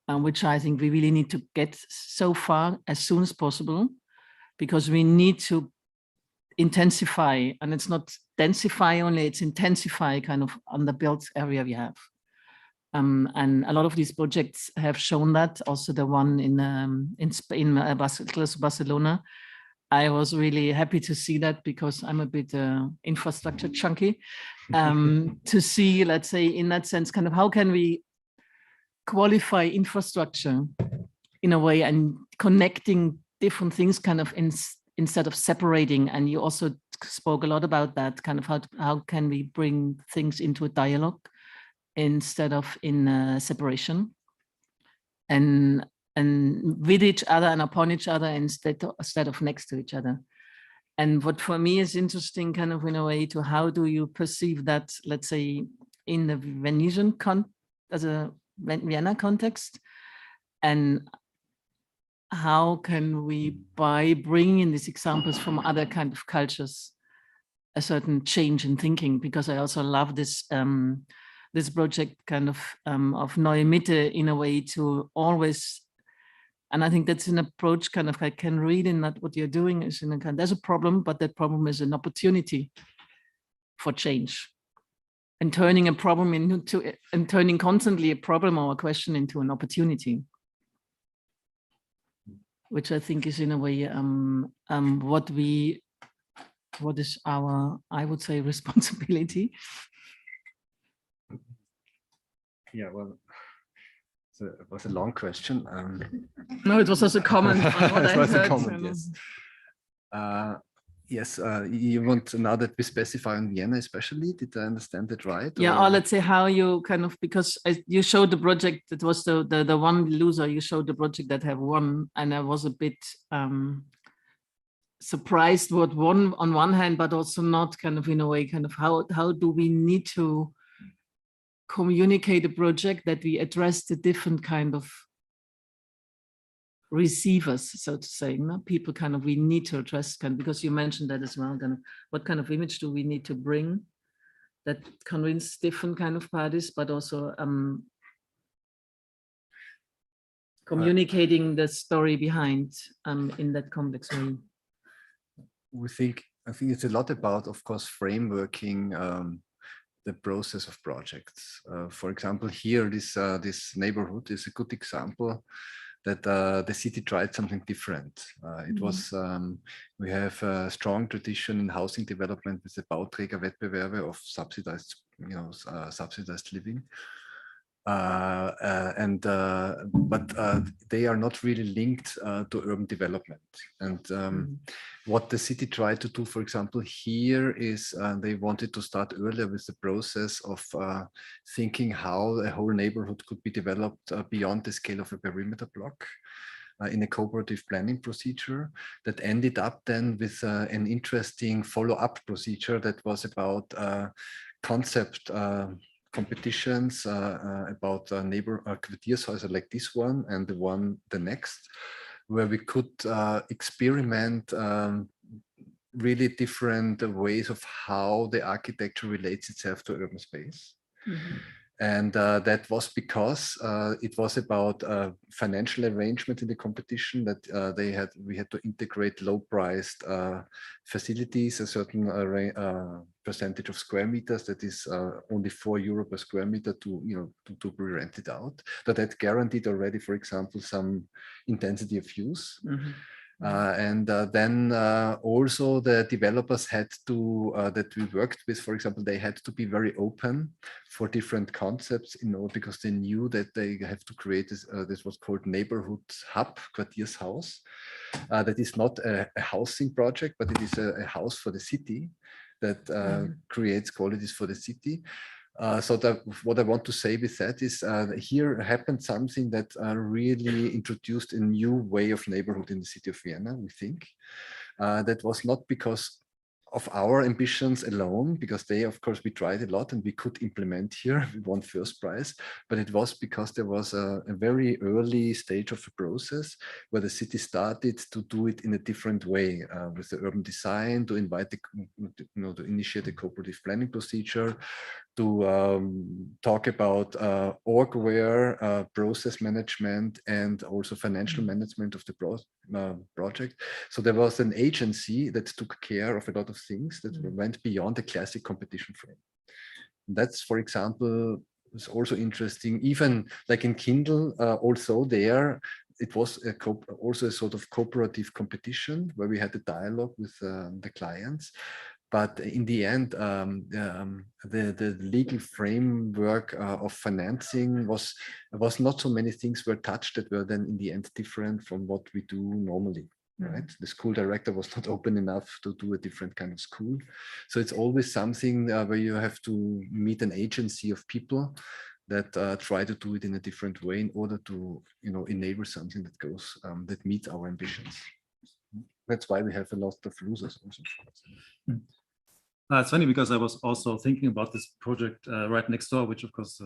which I think we really need to get so far as soon as possible, because we need to intensify, and it's not densify only, it's intensify kind of on the built area we have. And a lot of these projects have shown that. Also, the one in Spain, close to Barcelona. I was really happy to see that because I'm a bit infrastructure chunky. To see, let's say, in that sense, kind of how can we qualify infrastructure in a way and connecting different things kind of instead of separating. And you also spoke a lot about that, kind of how can we bring things into a dialogue instead of in separation, and with each other and upon each other instead of next to each other. And what for me is interesting, kind of in a way, to how do you perceive that, let's say, in the Venetian as a Vienna context, and how can we, by bringing in these examples from other kind of cultures, a certain change in thinking? Because I also love this this project kind of Neue Mitte in a way to always, and I think that's an approach kind of I can read in that what you're doing is in a kind, there's a problem, but that problem is an opportunity for change, and turning a problem into, and turning constantly a problem or a question into an opportunity, which I think is in a way what is our, I would say, responsibility. Yeah, well, so it was a long question. No, it was also a comment on what I was heard. a comment, yes. Yes, you want now that we specify on Vienna especially, did I understand that right? Yeah, or let's say how you kind of, because you showed the project, it was the one loser, you showed the project that have won, and I was a bit surprised what won on one hand, but also not, kind of in a way, kind of how do we need to communicate a project that we address the different kind of receivers, so to say, people kind of, we need to address, kind of, because you mentioned that as well, kind of what kind of image do we need to bring that convince different kind of parties, but also communicating the story behind in that complex way. I think it's a lot about, of course, frameworking the process of projects. For example, here, this neighborhood is a good example that the city tried something different. It was, we have a strong tradition in housing development with the Bauträgerwettbewerbe of subsidized, subsidized living. But they are not really linked to urban development. And what the city tried to do, for example, here is they wanted to start earlier with the process of thinking how a whole neighborhood could be developed beyond the scale of a perimeter block in a cooperative planning procedure that ended up then with an interesting follow-up procedure that was about concept competitions about neighbor Quartiershäuser like this one and the next, where we could experiment really different ways of how the architecture relates itself to urban space. And that was because it was about financial arrangement in the competition that we had to integrate low-priced facilities, a certain percentage of square meters that is only €4 per square meter to be rented out. But that guaranteed already, for example, some intensity of use. Then also the developers had to, that we worked with, for example, they had to be very open for different concepts, because they knew that they have to create this was called neighborhood hub, Quartiershaus. That is not a housing project, but it is a house for the city that creates qualities for the city. So what I want to say with that is here happened something that really introduced a new way of neighborhood in the city of Vienna, we think. That was not because of our ambitions alone, because of course, we tried a lot and we could implement here, we won first prize, but it was because there was a very early stage of the process where the city started to do it in a different way with the urban design, to invite to initiate a cooperative planning procedure, to talk about orgware, process management, and also financial management of the project. So there was an agency that took care of a lot of things that went beyond the classic competition frame. That's, for example, was also interesting. Even like in Kindle, also there, it was also a sort of cooperative competition where we had a dialogue with the clients. But in the end, the legal framework of financing was not so many things were touched that were then in the end different from what we do normally. Right, the school director was not open enough to do a different kind of school. So it's always something where you have to meet an agency of people that try to do it in a different way in order to, you know, enable something that goes that meets our ambitions. That's why we have a lot of losers also. It's funny because I was also thinking about this project right next door, which of course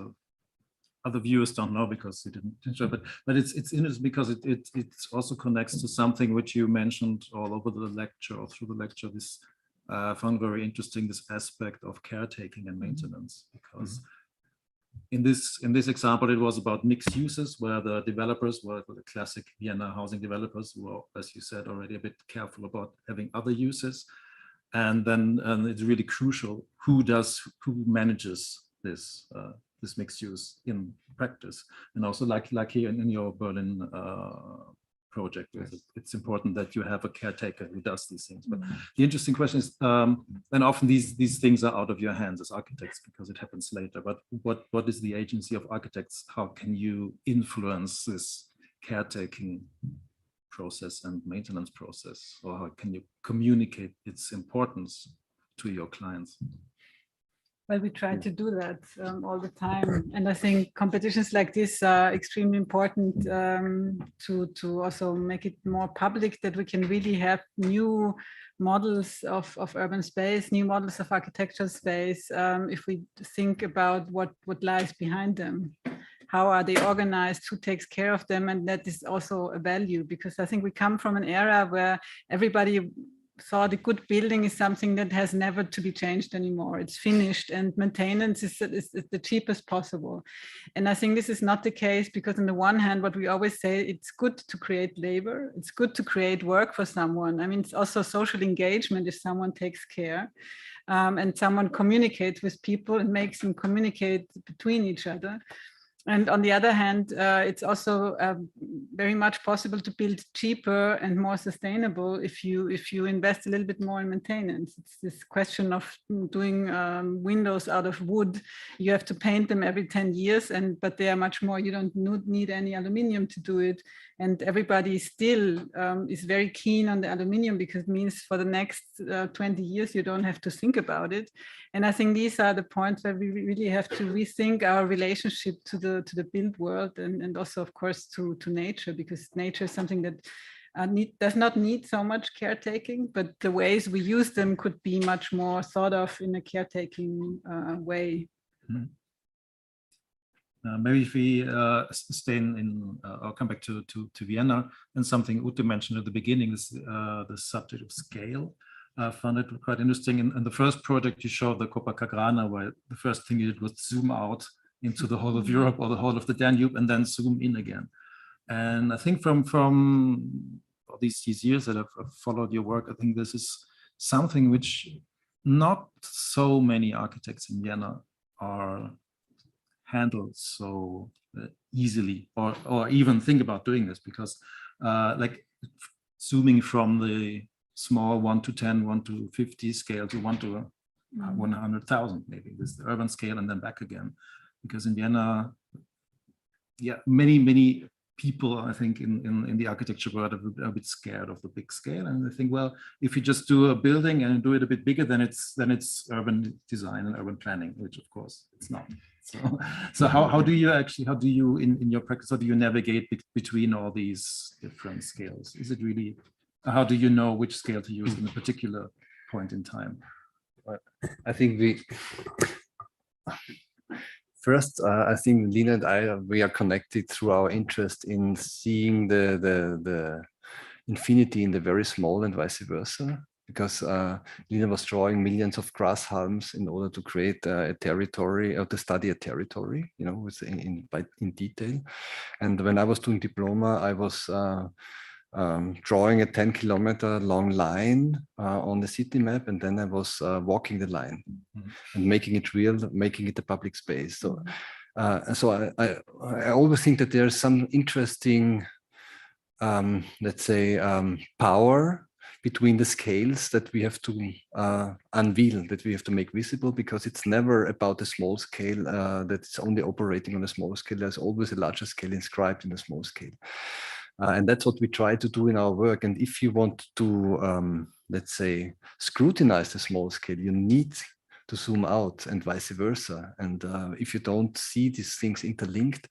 other viewers don't know because you didn't show, but it's interesting because it also connects to something which you mentioned all over the lecture or through the lecture. This found very interesting, this aspect of caretaking and maintenance, because in this example it was about mixed uses where the developers were the classic Vienna housing developers who are, as you said, already a bit careful about having other uses, and then it's really crucial who manages this mixed use in practice. And also like here in your Berlin project, yes, it's important that you have a caretaker who does these things. But the interesting question is, and often these things are out of your hands as architects because it happens later. But what is the agency of architects? How can you influence this caretaking process and maintenance process? Or how can you communicate its importance to your clients? Well, we try to do that all the time. And I think competitions like this are extremely important to also make it more public, that we can really have new models of urban space, new models of architectural space, if we think about what lies behind them. How are they organized? Who takes care of them? And that is also a value, because I think we come from an era where everybody saw the good building is something that has never to be changed anymore. It's finished, and maintenance is the cheapest possible. And I think this is not the case, because on the one hand, what we always say, it's good to create labor. It's good to create work for someone. I mean, it's also social engagement if someone takes care and someone communicates with people and makes them communicate between each other. And on the other hand, it's also very much possible to build cheaper and more sustainable if you invest a little bit more in maintenance. It's this question of doing windows out of wood. You have to paint them every 10 years, but they are much more, you don't need any aluminium to do it. And everybody still is very keen on the aluminium, because it means for the next 20 years, you don't have to think about it. And I think these are the points where we really have to rethink our relationship to the built world, and also, of course, to nature, because nature is something that does not need so much caretaking, but the ways we use them could be much more thought of in a caretaking way. Mm-hmm. Maybe if we stay I'll come back to Vienna, and something Ute mentioned at the beginning is the subject of scale. I found it quite interesting. In the first project you showed, the Copacabana, where the first thing you did was zoom out into the whole of Europe or the whole of the Danube, and then zoom in again. And I think from all these years that I've followed your work, I think this is something which not so many architects in Vienna are handled so easily, or even think about doing this, because like zooming from the small 1 to 10, 1 to 50 scale to 1 to 100,000, maybe this is the urban scale, and then back again. Because in Vienna, yeah, many people, I think, in the architecture world are a bit scared of the big scale, and they think, well, if you just do a building and do it a bit bigger, then it's urban design and urban planning, which of course it's not. So how do you in your practice, how do you navigate between all these different scales? Is it really, how do you know which scale to use in a particular point in time? I think first, I think Lina and we are connected through our interest in seeing the infinity in the very small and vice versa. Because Lina was drawing millions of grass halms in order to create a territory, or to study a territory, you know, in detail. And when I was doing diploma, I was drawing a 10-kilometer long line on the city map, and then I was walking the line and making it real, making it a public space. So So I always think that there's some interesting, let's say, power between the scales that we have to unveil, that we have to make visible, because it's never about a small scale that's only operating on a small scale. There's always a larger scale inscribed in a small scale. And that's what we try to do in our work. And if you want to, let's say, scrutinize the small scale, you need to zoom out and vice versa. And if you don't see these things interlinked,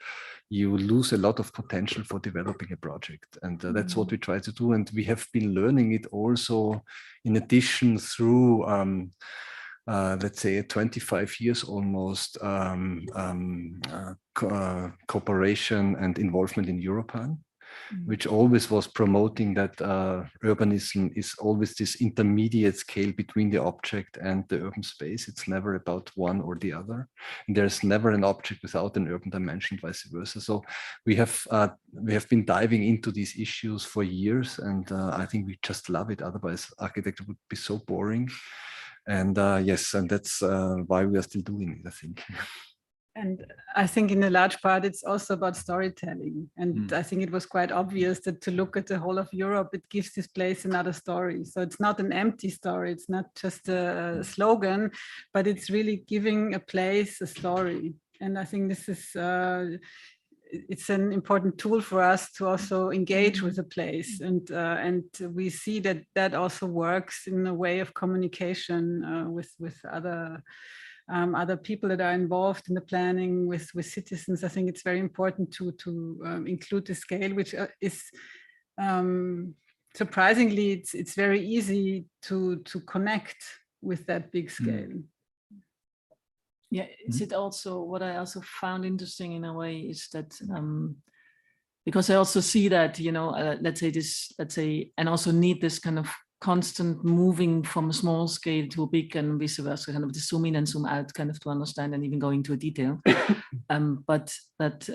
you lose a lot of potential for developing a project. And that's what we try to do. And we have been learning it also in addition through, let's say, 25 years almost cooperation and involvement in Europan, which always was promoting that urbanism is always this intermediate scale between the object and the urban space. It's never about one or the other. And there's never an object without an urban dimension, vice versa. So we have been diving into these issues for years, and I think we just love it. Otherwise, architecture would be so boring. And yes, and that's why we are still doing it, I think. And I think in a large part, it's also about storytelling. And I think it was quite obvious that to look at the whole of Europe, it gives this place another story. So it's not an empty story. It's not just a slogan, but it's really giving a place a story. And I think this is, it's an important tool for us to also engage with a place. And we see that that also works in a way of communication with other people that are involved in the planning, with citizens. I think it's very important to include the scale, which is surprisingly, it's very easy to connect with that big scale. Yeah, is it also what I also found interesting in a way is that because I also see that, you know, let's say, and also need this kind of constant moving from a small scale to a big and vice versa, kind of the zoom in and zoom out, kind of to understand and even go into a detail. But that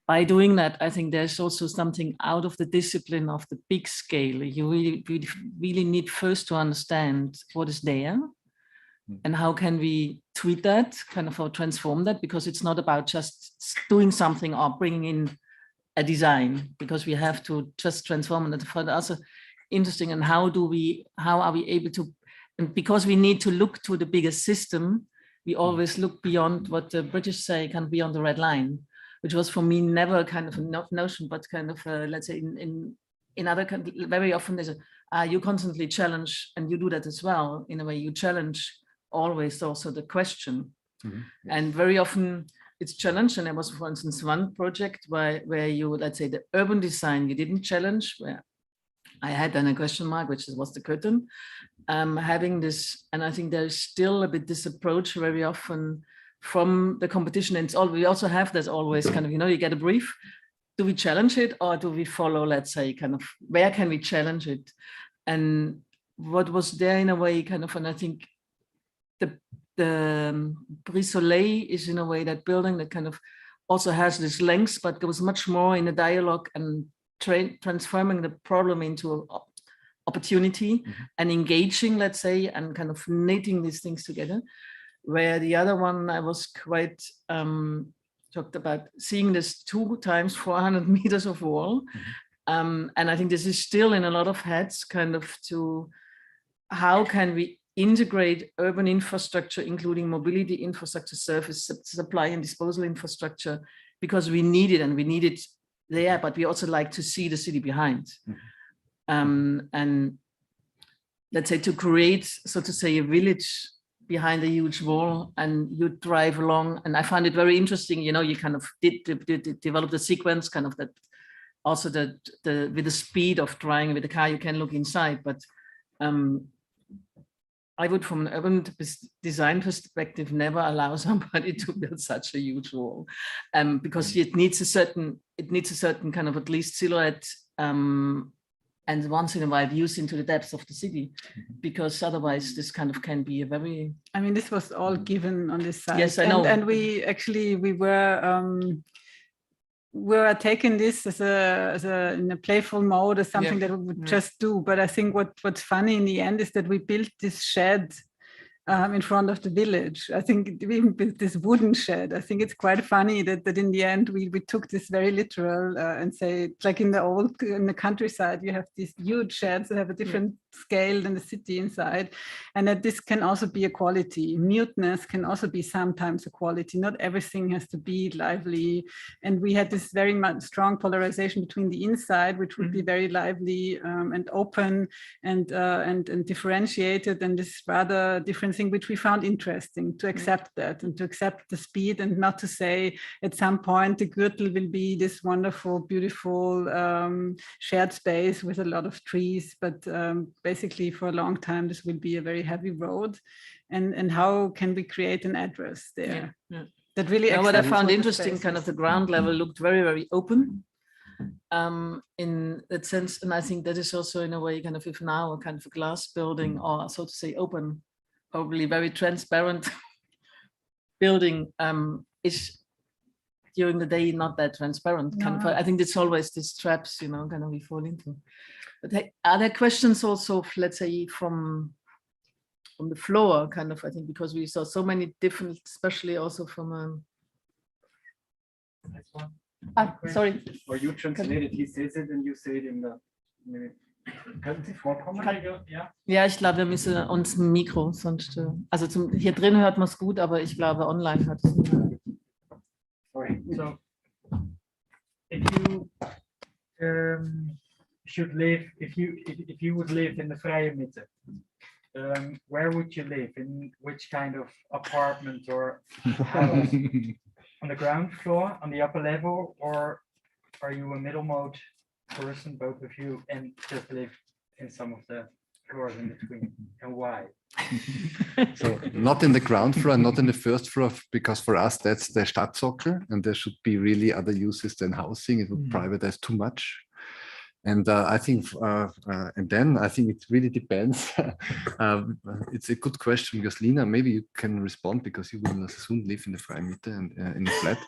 by doing that, I think there's also something out of the discipline of the big scale. You really need first to understand what is there and how can we tweak that, kind of, or transform that, because it's not about just doing something or bringing in a design, because we have to just transform it. For also interesting, and how are we able to, and because we need to look to the bigger system, we always look beyond what the British say, kind of beyond the red line, which was for me never kind of a notion, but kind of let's say in other countries, very often there's you constantly challenge, and you do that as well. In a way, you challenge always also the question. Yes. And very often it's challenged. And there was, for instance, one project where you, let's say, the urban design, you didn't challenge, where I had then a question mark, which was the curtain, having this, and I think there's still a bit this approach very often from the competition. And we also have this always kind of, you know, you get a brief. Do we challenge it, or do we follow, let's say, kind of, where can we challenge it? And what was there in a way kind of, and I think the Brise Soleil is in a way that building that kind of also has this length, but goes much more in a dialogue and transforming the problem into an opportunity and engaging, let's say, and kind of knitting these things together. Where the other one, I was quite talked about seeing this 2 times 400 meters of wall. And I think this is still in a lot of heads, kind of, to how can we integrate urban infrastructure, including mobility infrastructure, surface supply and disposal infrastructure, because we need it, and we need it there, but we also like to see the city behind. And let's say to create, so to say, a village behind a huge wall, and you drive along. And I find it very interesting, you know, you kind of did develop the sequence, kind of that also with the speed of driving with the car, you can look inside, but I would, from an urban design perspective, never allow somebody to build such a huge wall, because it needs a certain kind of at least silhouette, and once in a while views into the depths of the city, because otherwise this kind of can be a very. I mean, this was all given on this side. Yes, I know. And we were taking this as in a playful mode, as something that we would just do. But I think what's funny in the end is that we built this shed in front of the village. I think even with this wooden shed, I think it's quite funny that in the end we took this very literal and say, like in the countryside, you have these huge sheds that have a different scale than the city inside, and that this can also be a quality. Muteness can also be sometimes a quality. Not everything has to be lively. And we had this very much strong polarization between the inside, which would be very lively and open and differentiated, and this rather different thing, which we found interesting to accept that and to accept the speed, and not to say at some point the Gürtel will be this wonderful, beautiful shared space with a lot of trees, but basically for a long time this will be a very heavy road, and how can we create an address there that really what I found interesting, kind of the ground level looked very, very open in that sense, and I think that is also in a way kind of, if now a kind of a glass building, or so to say open, probably very transparent building is during the day not that transparent. Kind of, I think it's always these traps, you know, kind of we fall into. But hey, are there questions also, let's say, from the floor, kind of, I think, because we saw so many different, especially also from sorry. Or you translated, he says it and you say it in the minute. Können Sie vorkommen? Ja, ich glaube, wir müssen uns ein Mikro, sonst, also hier drin hört man es gut, aber ich glaube, online hört es nicht. Sorry. So, if you should live, if you would live in the Vrije Mitte, where would you live? In which kind of apartment or house? On the ground floor, on the upper level, or are you a middle mode person, both of you, and just live in some of the floors in between, and why? So not in the ground floor, not in the first floor, because for us that's the Stadtsockel, and there should be really other uses than housing. It would privatize too much. And I think, and then I think it really depends. It's a good question, because Lina, maybe you can respond, because you will soon live in the Vrije Mitte and in a flat.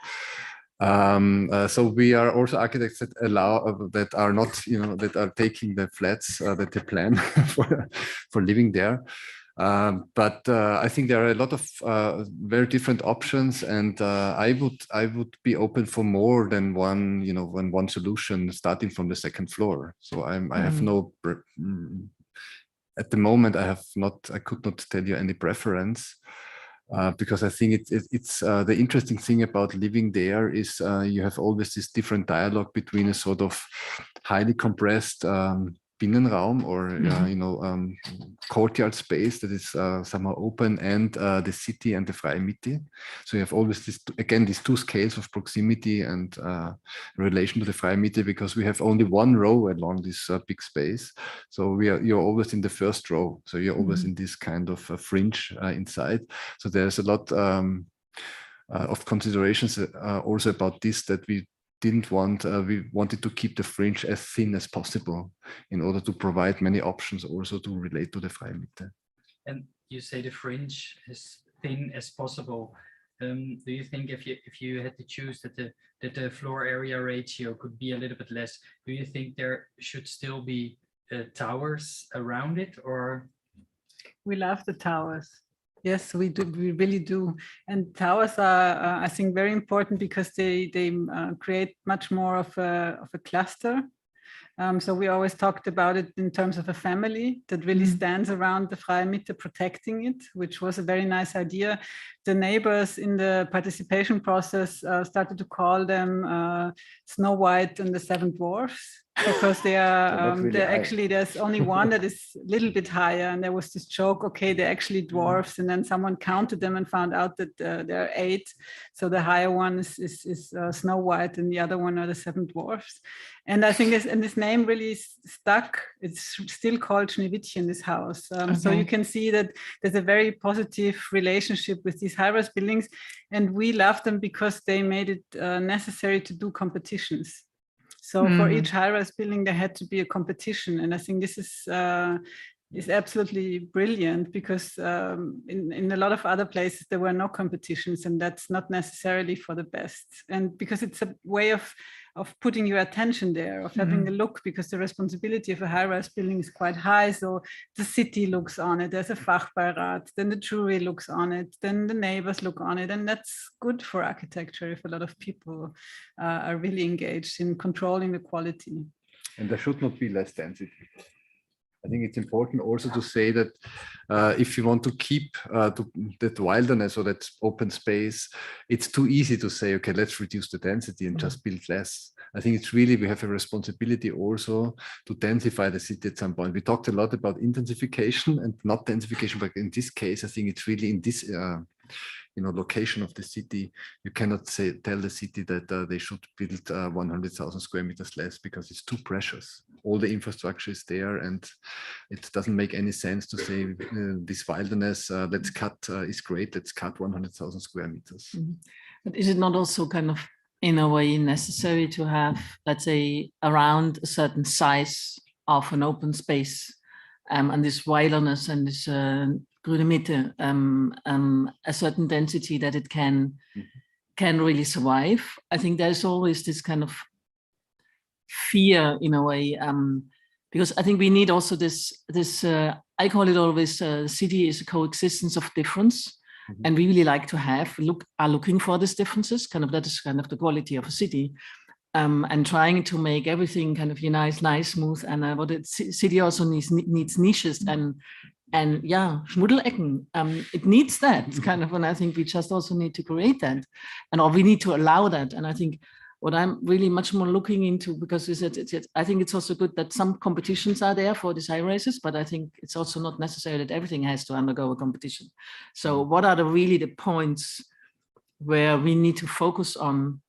So we are also architects that allow that are not, you know, that are taking the flats that they plan for living there. But I think there are a lot of very different options, and I would be open for more than one, you know, one solution starting from the second floor. So I have no, at the moment I could not tell you any preference. Because I think it's the interesting thing about living there is you have always this different dialogue between a sort of highly compressed Binnenraum, or you know, courtyard space that is somehow open, and the city and the Vrije Mitte. So you have always this, again, these two scales of proximity and relation to the Vrije Mitte, because we have only one row along this big space. So you're always in the first row. So you're always in this kind of fringe inside. So there's a lot of considerations also about this, that we didn't want, we wanted to keep the fringe as thin as possible in order to provide many options also to relate to the Vrije Mitte. And you say the fringe as thin as possible. Do you think if you had to choose that the floor area ratio could be a little bit less, do you think there should still be towers around it, or? We love the towers. Yes, we do. We really do. And towers are, I think, very important, because they create much more of a cluster. So we always talked about it in terms of a family that really stands around the Vrije Mitte, protecting it, which was a very nice idea. The neighbors in the participation process started to call them Snow White and the Seven Dwarfs, because they are really actually, there's only one that is a little bit higher, and there was this joke, okay, they're actually dwarfs, and then someone counted them and found out that there are 8. So the higher one is Snow White, and the other one are the Seven Dwarfs. And I think this name really stuck. It's still called Schneewittchen, this house. So you can see that there's a very positive relationship with these high-rise buildings, and we love them because they made it necessary to do competitions. So for each high-rise building, there had to be a competition. And I think this is absolutely brilliant, because in a lot of other places, there were no competitions, and that's not necessarily for the best. And because it's a way of putting your attention there, of having a look, because the responsibility of a high-rise building is quite high. So the city looks on it, there's a Fachbeirat, then the jury looks on it, then the neighbors look on it. And that's good for architecture if a lot of people are really engaged in controlling the quality. And there should not be less density. I think it's important also to say that if you want to keep that wilderness or that open space, it's too easy to say, okay, let's reduce the density and just build less. I think it's really, we have a responsibility also to densify the city at some point. We talked a lot about intensification and not densification, but in this case, I think it's really in this location of the city, you cannot tell the city that they should build 100,000 square meters less, because it's too precious. All the infrastructure is there, and it doesn't make any sense to say this wilderness, let's cut, is great, let's cut 100,000 square meters. But is it not also kind of, in a way, necessary to have, let's say, around a certain size of an open space, and this wilderness and this grüne Mitte, a certain density that it can really survive? I think there's always this kind of fear in a way, because I think we need also this I call it always, city is a coexistence of difference. And we really like to are looking for these differences, that is kind of the quality of a city, and trying to make everything kind of nice, smooth. And what the city also needs niches and yeah, Schmuddelecken. It needs that kind of, and I think we just also need to create that, or we need to allow that. And I think what I'm really much more looking into, because I think it's also good that some competitions are there for these high rises, but I think it's also not necessary that everything has to undergo a competition. So what are really the points where we need to focus on,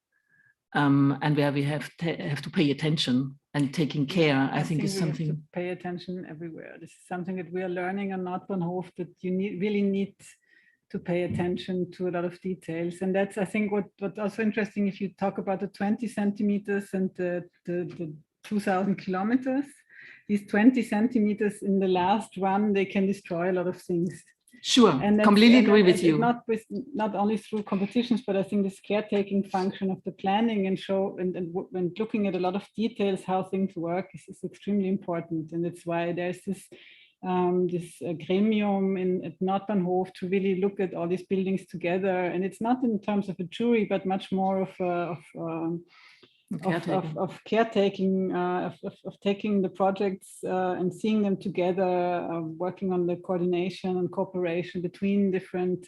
and where we have to pay attention and taking care? I think is something. We have to pay attention everywhere. This is something that we are learning on Nordbahnhof, that you really need to pay attention to a lot of details. And that's, I think, what's also interesting, if you talk about the 20 centimeters and the 2,000 kilometers, these 20 centimeters in the last run, they can destroy a lot of things. Sure, and completely agree with you. Not only through competitions, but I think this caretaking function of the planning and when looking at a lot of details, how things work is extremely important. And that's why there's this gremium at Nordbahnhof to really look at all these buildings together. And it's not in terms of a jury, but much more of caretaking, of taking the projects and seeing them together, working on the coordination and cooperation between different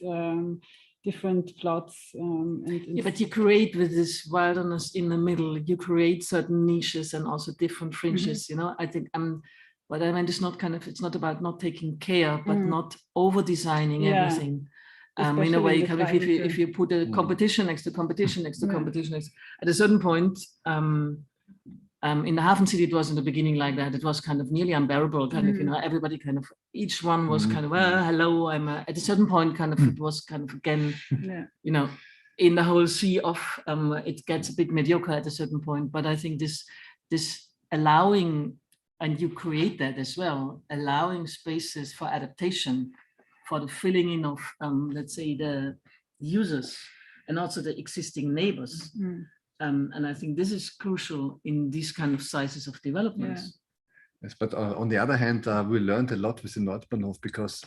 plots. But you create with this wilderness in the middle, you create certain niches and also different fringes. I think what I meant is it's not about not taking care, but not over designing everything. In a way, if you put a competition next to competition next to competition, at a certain point, in the Hafen City, it was in the beginning like that. It was kind of nearly unbearable. Everybody each one was well, hello. At a certain point, it was again, in the whole sea of it gets a bit mediocre at a certain point. But I think this allowing, and you create that as well, allowing spaces for adaptation, for the filling in of, let's say, the users and also the existing neighbors. And I think this is crucial in these kind of sizes of developments. Yes, but on the other hand, we learned a lot with the Nordbahnhof, because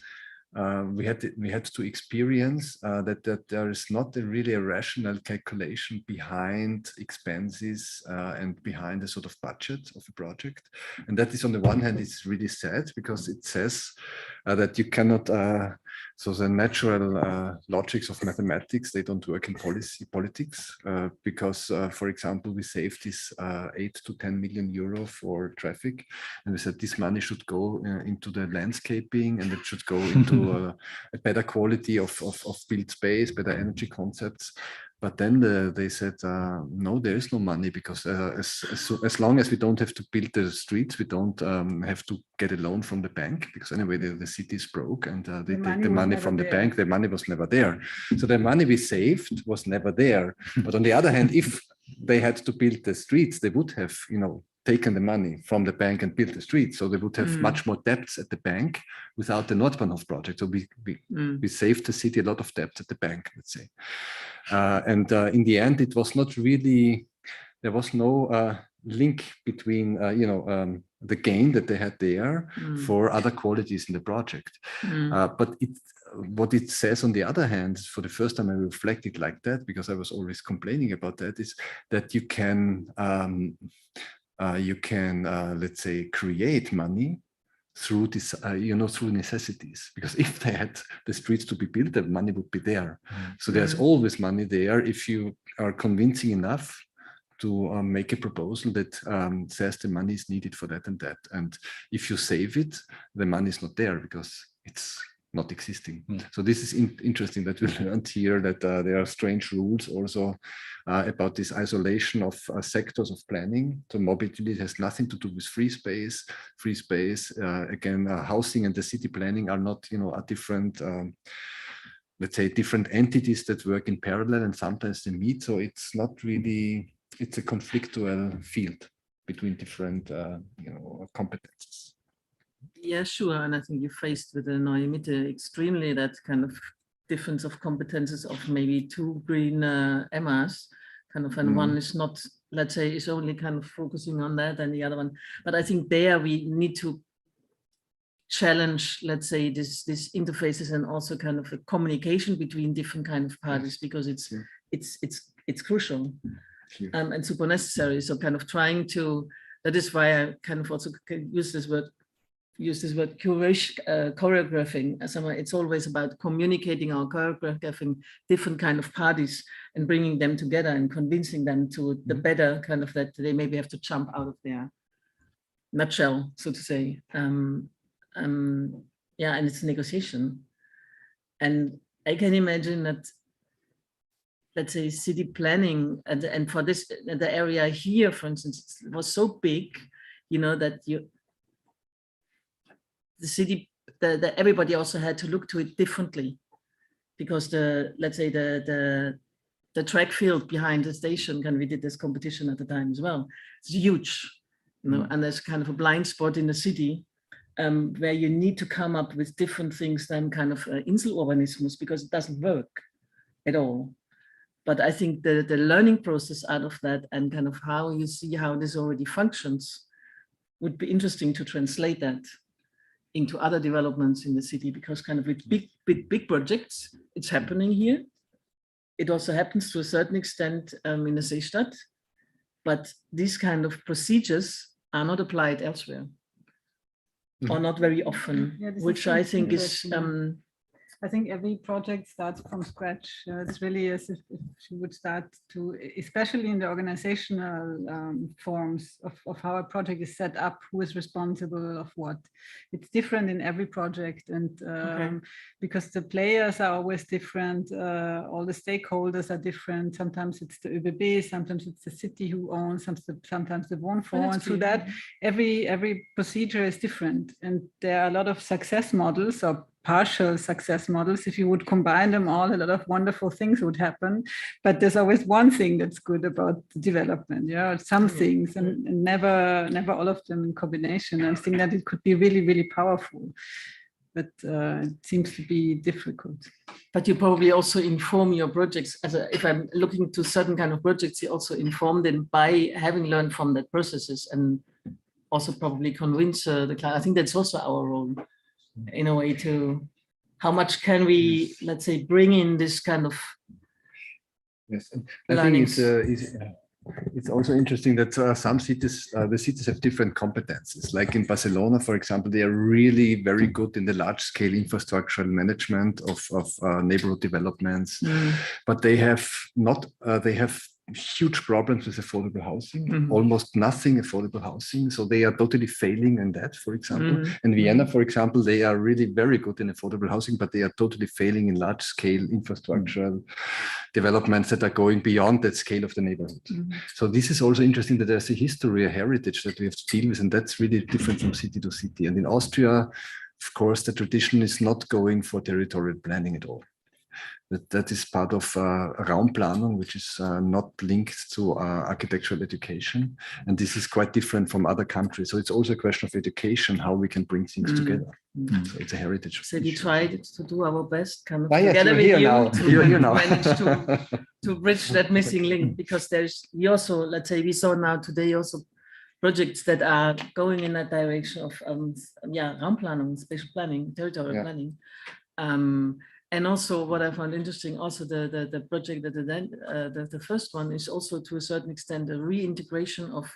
we had to experience that there is not really a rational calculation behind expenses and behind a sort of budget of a project. And that is, on the one hand, it's really sad, because it says that you cannot, so the natural logics of mathematics, they don't work in politics, because, for example, we saved this 8 to 10 million euro for traffic, and we said this money should go into the landscaping, and it should go into a better quality of built space, better energy concepts. But then they said, no, there is no money, because as long as we don't have to build the streets, we don't have to get a loan from the bank, because anyway, the city is broke, and they take the money from the bank. The money was never there. So the money we saved was never there. But on the other hand, if they had to build the streets, they would have, taken the money from the bank and built the streets. So they would have much more debts at the bank without the Nordbahnhof project. So we saved the city a lot of debt at the bank, let's say. And in the end, it was not really there was no link between the gain that they had there for other qualities in the project. But what it says on the other hand, for the first time I reflected like that, because I was always complaining about that, is that you can let's say create money through this, through necessities. Because if they had the streets to be built, the money would be there. So there's always money there if you are convincing enough to make a proposal that says the money is needed for that and that. And if you save it, the money is not there because it's not existing. So this is interesting that we learned here that there are strange rules also about this isolation of sectors of planning. So mobility has nothing to do with free space. Free space, again, housing and the city planning are not, are different, let's say, different entities that work in parallel, and sometimes they meet. So it's not really, it's a conflictual field between different, competences. Yeah, sure. And I think you're faced with the neue Mitte extremely that kind of difference of competences of maybe two green Emmas, kind of, and one is not, let's say, is only kind of focusing on that, and the other one. But I think there we need to challenge, let's say, this interfaces and also kind of a communication between different kind of parties, because it's crucial and super necessary. So kind of trying to, that is why I kind of also use this word choreographing. It's always about communicating or choreographing different kind of parties and bringing them together and convincing them to the better kind of that they maybe have to jump out of their nutshell, so to say. And it's a negotiation. And I can imagine that, let's say, city planning and for this, the area here, for instance, was so big, that the city, everybody also had to look to it differently, because let's say the track field behind the station, we did this competition at the time as well. It's huge, and there's kind of a blind spot in the city where you need to come up with different things than kind of Inselurbanismus, because it doesn't work at all. But I think the learning process out of that and kind of how you see how this already functions would be interesting to translate that into other developments in the city, because kind of with big projects, it's happening here. It also happens to a certain extent in the Seestadt, but these kind of procedures are not applied elsewhere, or not very often, which I think is. I think every project starts from scratch. It's really as if you would start to, especially in the organizational forms of how a project is set up, who is responsible of what. It's different in every project, and because the players are always different, all the stakeholders are different. Sometimes it's the ÖBB, sometimes it's the city who owns, sometimes the Wohnfonds, and so that every procedure is different, and there are a lot of success models or partial success models. If you would combine them all, a lot of wonderful things would happen. But there's always one thing that's good about the development, some things, and never all of them in combination. I think that it could be really, really powerful, but it seems to be difficult. But you probably also inform your projects. If I'm looking to certain kind of projects, you also inform them by having learned from that processes, and also probably convince the client. I think that's also our role, in a way, to how much can we, let's say, bring in this kind of I think it's also interesting that some cities, the cities have different competences. Like in Barcelona, for example, they are really very good in the large-scale infrastructural management of neighborhood developments, but they have huge problems with affordable housing, almost nothing affordable housing. So they are totally failing in that, for example. In Vienna, for example, they are really very good in affordable housing, but they are totally failing in large scale infrastructural developments that are going beyond that scale of the neighborhood. So this is also interesting, that there's a history, a heritage that we have to deal with, and that's really different from city to city. And in Austria, of course, the tradition is not going for territorial planning at all. that is part of Raumplanung, which is not linked to architectural education, and this is quite different from other countries. So it's also a question of education, how we can bring things together. So it's a heritage. So we tried to do our best, kind of Yes, together you're with here you now. to You're here now. manage to bridge that missing link, because we also, let's say, we saw now today also projects that are going in that direction of Raumplanung, spatial planning, territorial planning. And also what I found interesting, also the project that the first one is also to a certain extent a reintegration of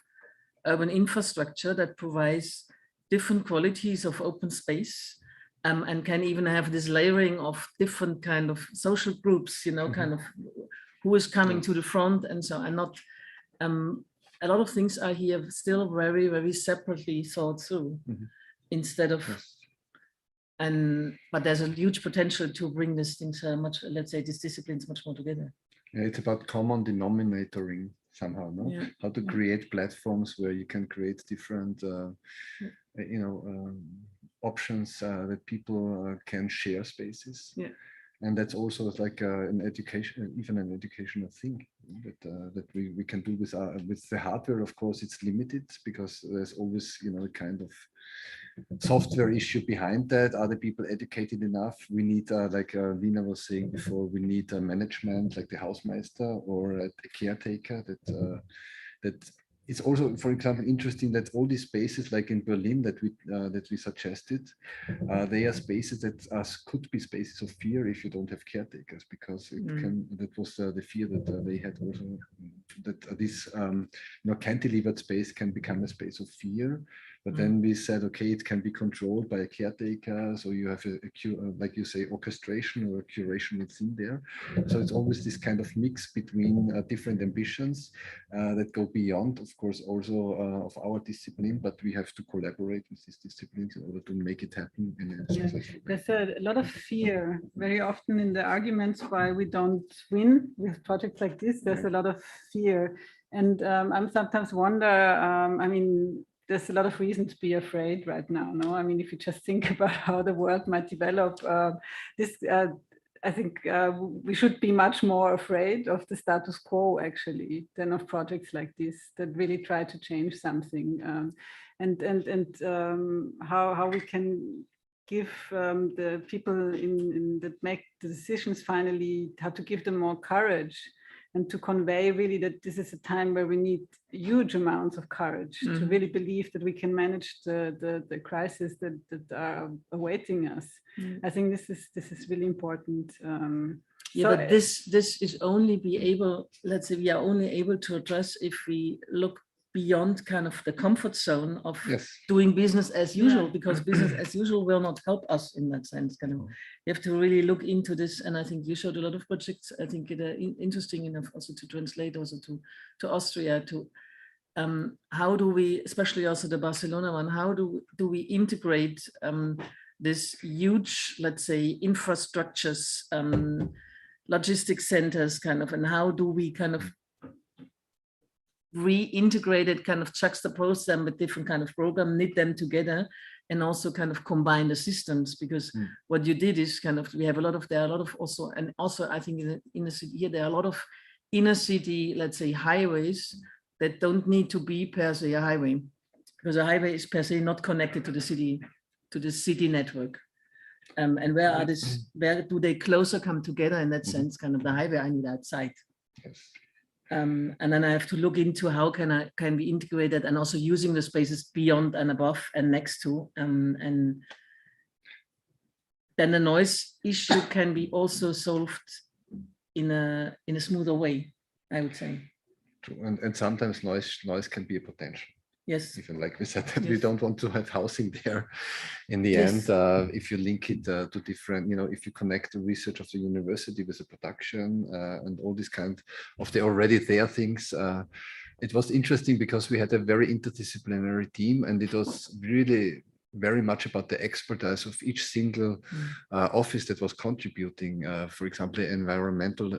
urban infrastructure that provides different qualities of open space, and can even have this layering of different kind of social groups, you know, kind of who is coming to the front and so, and not, a lot of things are here still very, very separately thought through instead of, but there's a huge potential to bring these things much, let's say, these disciplines much more together. Yeah, it's about common denominatoring somehow, no? Yeah. How to create platforms where you can create different, options that people can share spaces. Yeah. And that's also like an education, even an educational thing that we can do with the hardware. Of course, it's limited because there's always, you know, a kind of software issue behind that. Are the people educated enough? We need, like Lina was saying before, we need a management like the Hausmeister or a caretaker that it's also, for example, interesting that all these spaces, like in Berlin, that we suggested, they are spaces that could be spaces of fear if you don't have caretakers, because it that was the fear that they had also, that this cantilevered space can become a space of fear. But then we said, okay, it can be controlled by a caretaker. So you have like you say, orchestration or curation within there. So it's always this kind of mix between different ambitions that go beyond, of course, also of our discipline, but we have to collaborate with these disciplines in order to make it happen in a successful way. There's a lot of fear very often in the arguments why we don't win with projects like this. There's a lot of fear. And I'm sometimes wonder, I mean, there's a lot of reason to be afraid right now. No, I mean, if you just think about how the world might develop, I think we should be much more afraid of the status quo actually than of projects like this that really try to change something, and how we can give the people that make the decisions finally, how to give them more courage. And to convey really that this is a time where we need huge amounts of courage to really believe that we can manage the crisis that are awaiting us. I think this is really important. But this is only be able, let's say, we are only able to address if we look beyond kind of the comfort zone of doing business as usual, because business as usual will not help us in that sense. Kind of, you have to really look into this, and I think you showed a lot of projects. I think it interesting enough also to translate also to Austria. To how do we, especially also the Barcelona one, how do we integrate this huge, let's say, infrastructures, logistics centers, kind of, and how do we kind of reintegrated, kind of juxtapose them with different kind of program, knit them together, and also kind of combine the systems, because what you did is kind of, there are a lot of also, and also I think in the inner city here, there are a lot of inner city, let's say, highways that don't need to be per se a highway, because a highway is per se not connected to the city network. And where do they closer come together in that sense, kind of the highway I need outside. And then I have to look into how can we integrate it, and also using the spaces beyond and above and next to, and then the noise issue can be also solved in a smoother way, I would say. True. And sometimes noise can be a potential. Yes. Even like we said, that we don't want to have housing there in the end. If you link it to different, if you connect the research of the university with the production and all this kind of the already there things, it was interesting because we had a very interdisciplinary team, and it was really very much about the expertise of each single office that was contributing. For example, environmental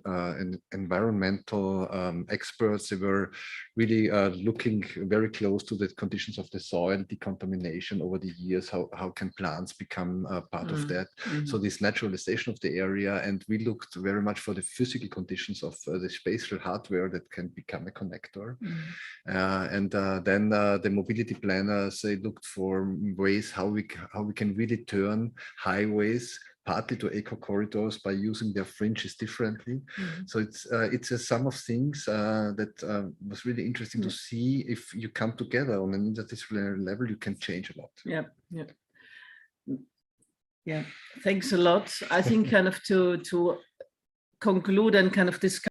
experts, they were really looking very close to the conditions of the soil, decontamination over the years, how can plants become part of that. So this naturalization of the area, and we looked very much for the physical conditions of the spatial hardware that can become a connector. And then the mobility planners, they looked for ways how we can really turn highways partly to eco corridors by using their fringes differently. So it's a sum of things that was really interesting to see. If you come together on an interdisciplinary level, you can change a lot. Yeah, thanks a lot. I think kind of to conclude and kind of discuss